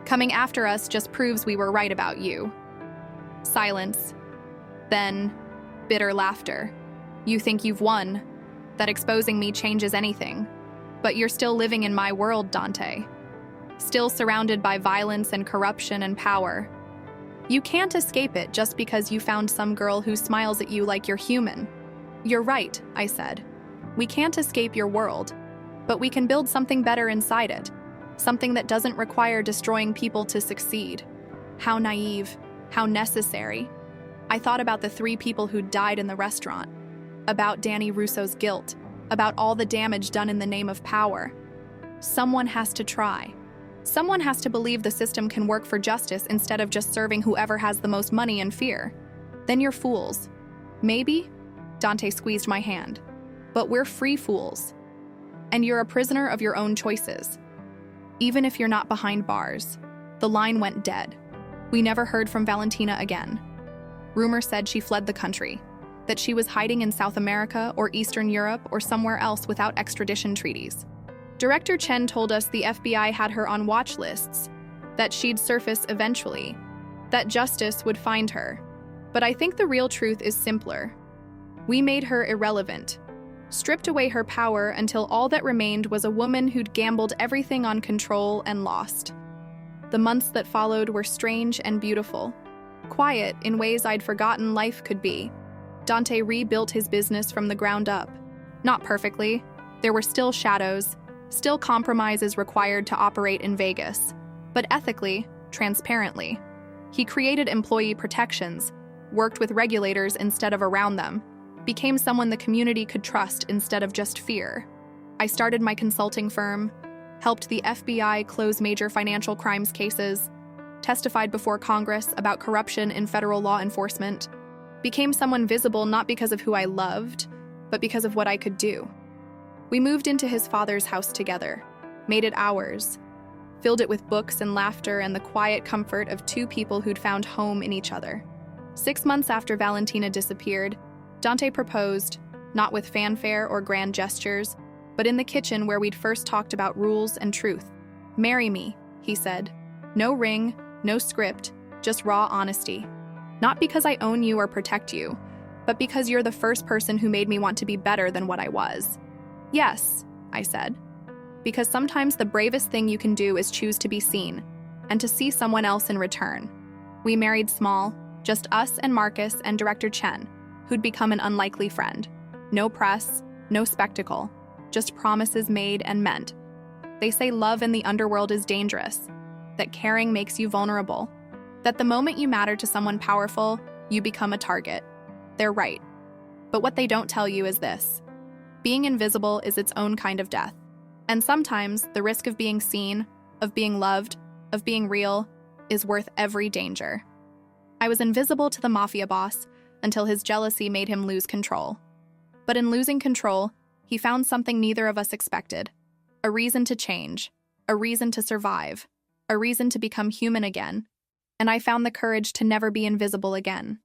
Coming after us just proves we were right about you." Silence. Then, bitter laughter. "You think you've won, that exposing me changes anything. But you're still living in my world, Dante. Still surrounded by violence and corruption and power. You can't escape it just because you found some girl who smiles at you like you're human." "You're right," I said. "We can't escape your world, but we can build something better inside it. Something that doesn't require destroying people to succeed." How naive, how necessary. I thought about the 3 people who died in the restaurant, about Danny Russo's guilt, about all the damage done in the name of power. Someone has to try. Someone has to believe the system can work for justice instead of just serving whoever has the most money and fear. Then you're fools. Maybe? Dante squeezed my hand. But we're free fools. And you're a prisoner of your own choices. Even if you're not behind bars. The line went dead. We never heard from Valentina again. Rumor said she fled the country, that she was hiding in South America or Eastern Europe or somewhere else without extradition treaties. Director Chen told us the FBI had her on watch lists, that she'd surface eventually, that justice would find her. But I think the real truth is simpler. We made her irrelevant, stripped away her power until all that remained was a woman who'd gambled everything on control and lost. The months that followed were strange and beautiful, quiet in ways I'd forgotten life could be. Dante rebuilt his business from the ground up. Not perfectly. There were still shadows, still compromises required to operate in Vegas, but ethically, transparently. He created employee protections, worked with regulators instead of around them, became someone the community could trust instead of just fear. I started my consulting firm, helped the FBI close major financial crimes cases, testified before Congress about corruption in federal law enforcement, became someone visible not because of who I loved, but because of what I could do. We moved into his father's house together, made it ours, filled it with books and laughter and the quiet comfort of 2 people who'd found home in each other. 6 months after Valentina disappeared, Dante proposed, not with fanfare or grand gestures, but in the kitchen where we'd first talked about rules and truth. "Marry me," he said. "No ring, no script, just raw honesty. Not because I own you or protect you, but because you're the first person who made me want to be better than what I was." "Yes," I said, "because sometimes the bravest thing you can do is choose to be seen, and to see someone else in return." We married small, just us and Marcus and Director Chen, who'd become an unlikely friend. No press, no spectacle, just promises made and meant. They say love in the underworld is dangerous, that caring makes you vulnerable, that the moment you matter to someone powerful, you become a target. They're right. But what they don't tell you is this. Being invisible is its own kind of death. And sometimes the risk of being seen, of being loved, of being real, is worth every danger. I was invisible to the Mafia boss until his jealousy made him lose control. But in losing control, he found something neither of us expected. A reason to change, a reason to survive, a reason to become human again. And I found the courage to never be invisible again.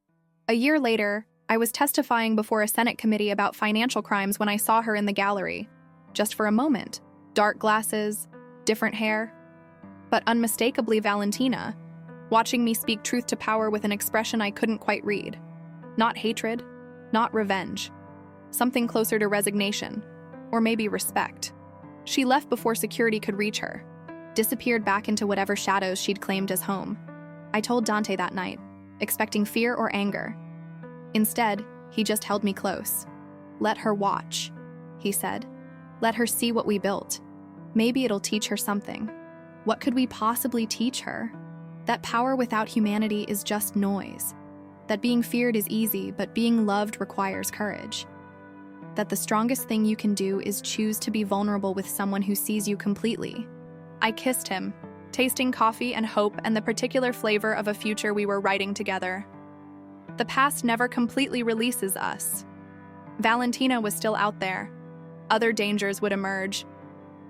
A year later, I was testifying before a Senate committee about financial crimes when I saw her in the gallery. Just for a moment. Dark glasses, different hair. But unmistakably Valentina, watching me speak truth to power with an expression I couldn't quite read. Not hatred, not revenge. Something closer to resignation, or maybe respect. She left before security could reach her. disappeared back into whatever shadows she'd claimed as home. I told Dante that night, expecting fear or anger. Instead, he just held me close. "Let her watch," he said. "Let her see what we built. Maybe it'll teach her something." What could we possibly teach her? That power without humanity is just noise. That being feared is easy, but being loved requires courage. That the strongest thing you can do is choose to be vulnerable with someone who sees you completely. I kissed him, tasting coffee and hope and the particular flavor of a future we were writing together. The past never completely releases us. Valentina was still out there. Other dangers would emerge.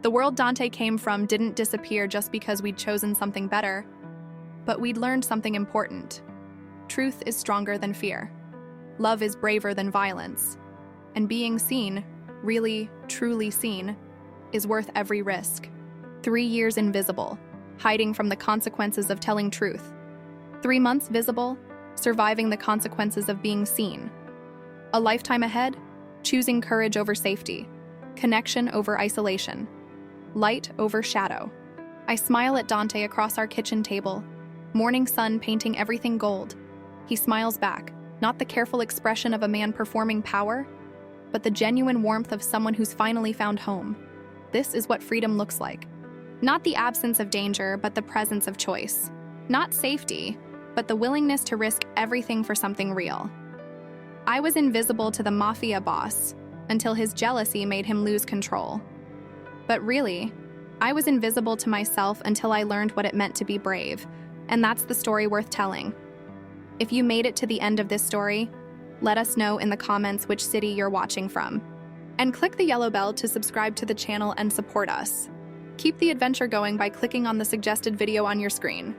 The world Dante came from didn't disappear just because we'd chosen something better, but we'd learned something important. Truth is stronger than fear. Love is braver than violence. And being seen, really, truly seen, is worth every risk. 3 years invisible, hiding from the consequences of telling truth. 3 months visible, surviving the consequences of being seen. A lifetime ahead, choosing courage over safety, connection over isolation, light over shadow. I smile at Dante across our kitchen table, morning sun painting everything gold. He smiles back, not the careful expression of a man performing power, but the genuine warmth of someone who's finally found home. This is what freedom looks like. Not the absence of danger, but the presence of choice. Not safety, but the willingness to risk everything for something real. I was invisible to the Mafia boss until his jealousy made him lose control. But really, I was invisible to myself until I learned what it meant to be brave, and that's the story worth telling. If you made it to the end of this story, let us know in the comments which city you're watching from. And click the yellow bell to subscribe to the channel and support us. Keep the adventure going by clicking on the suggested video on your screen.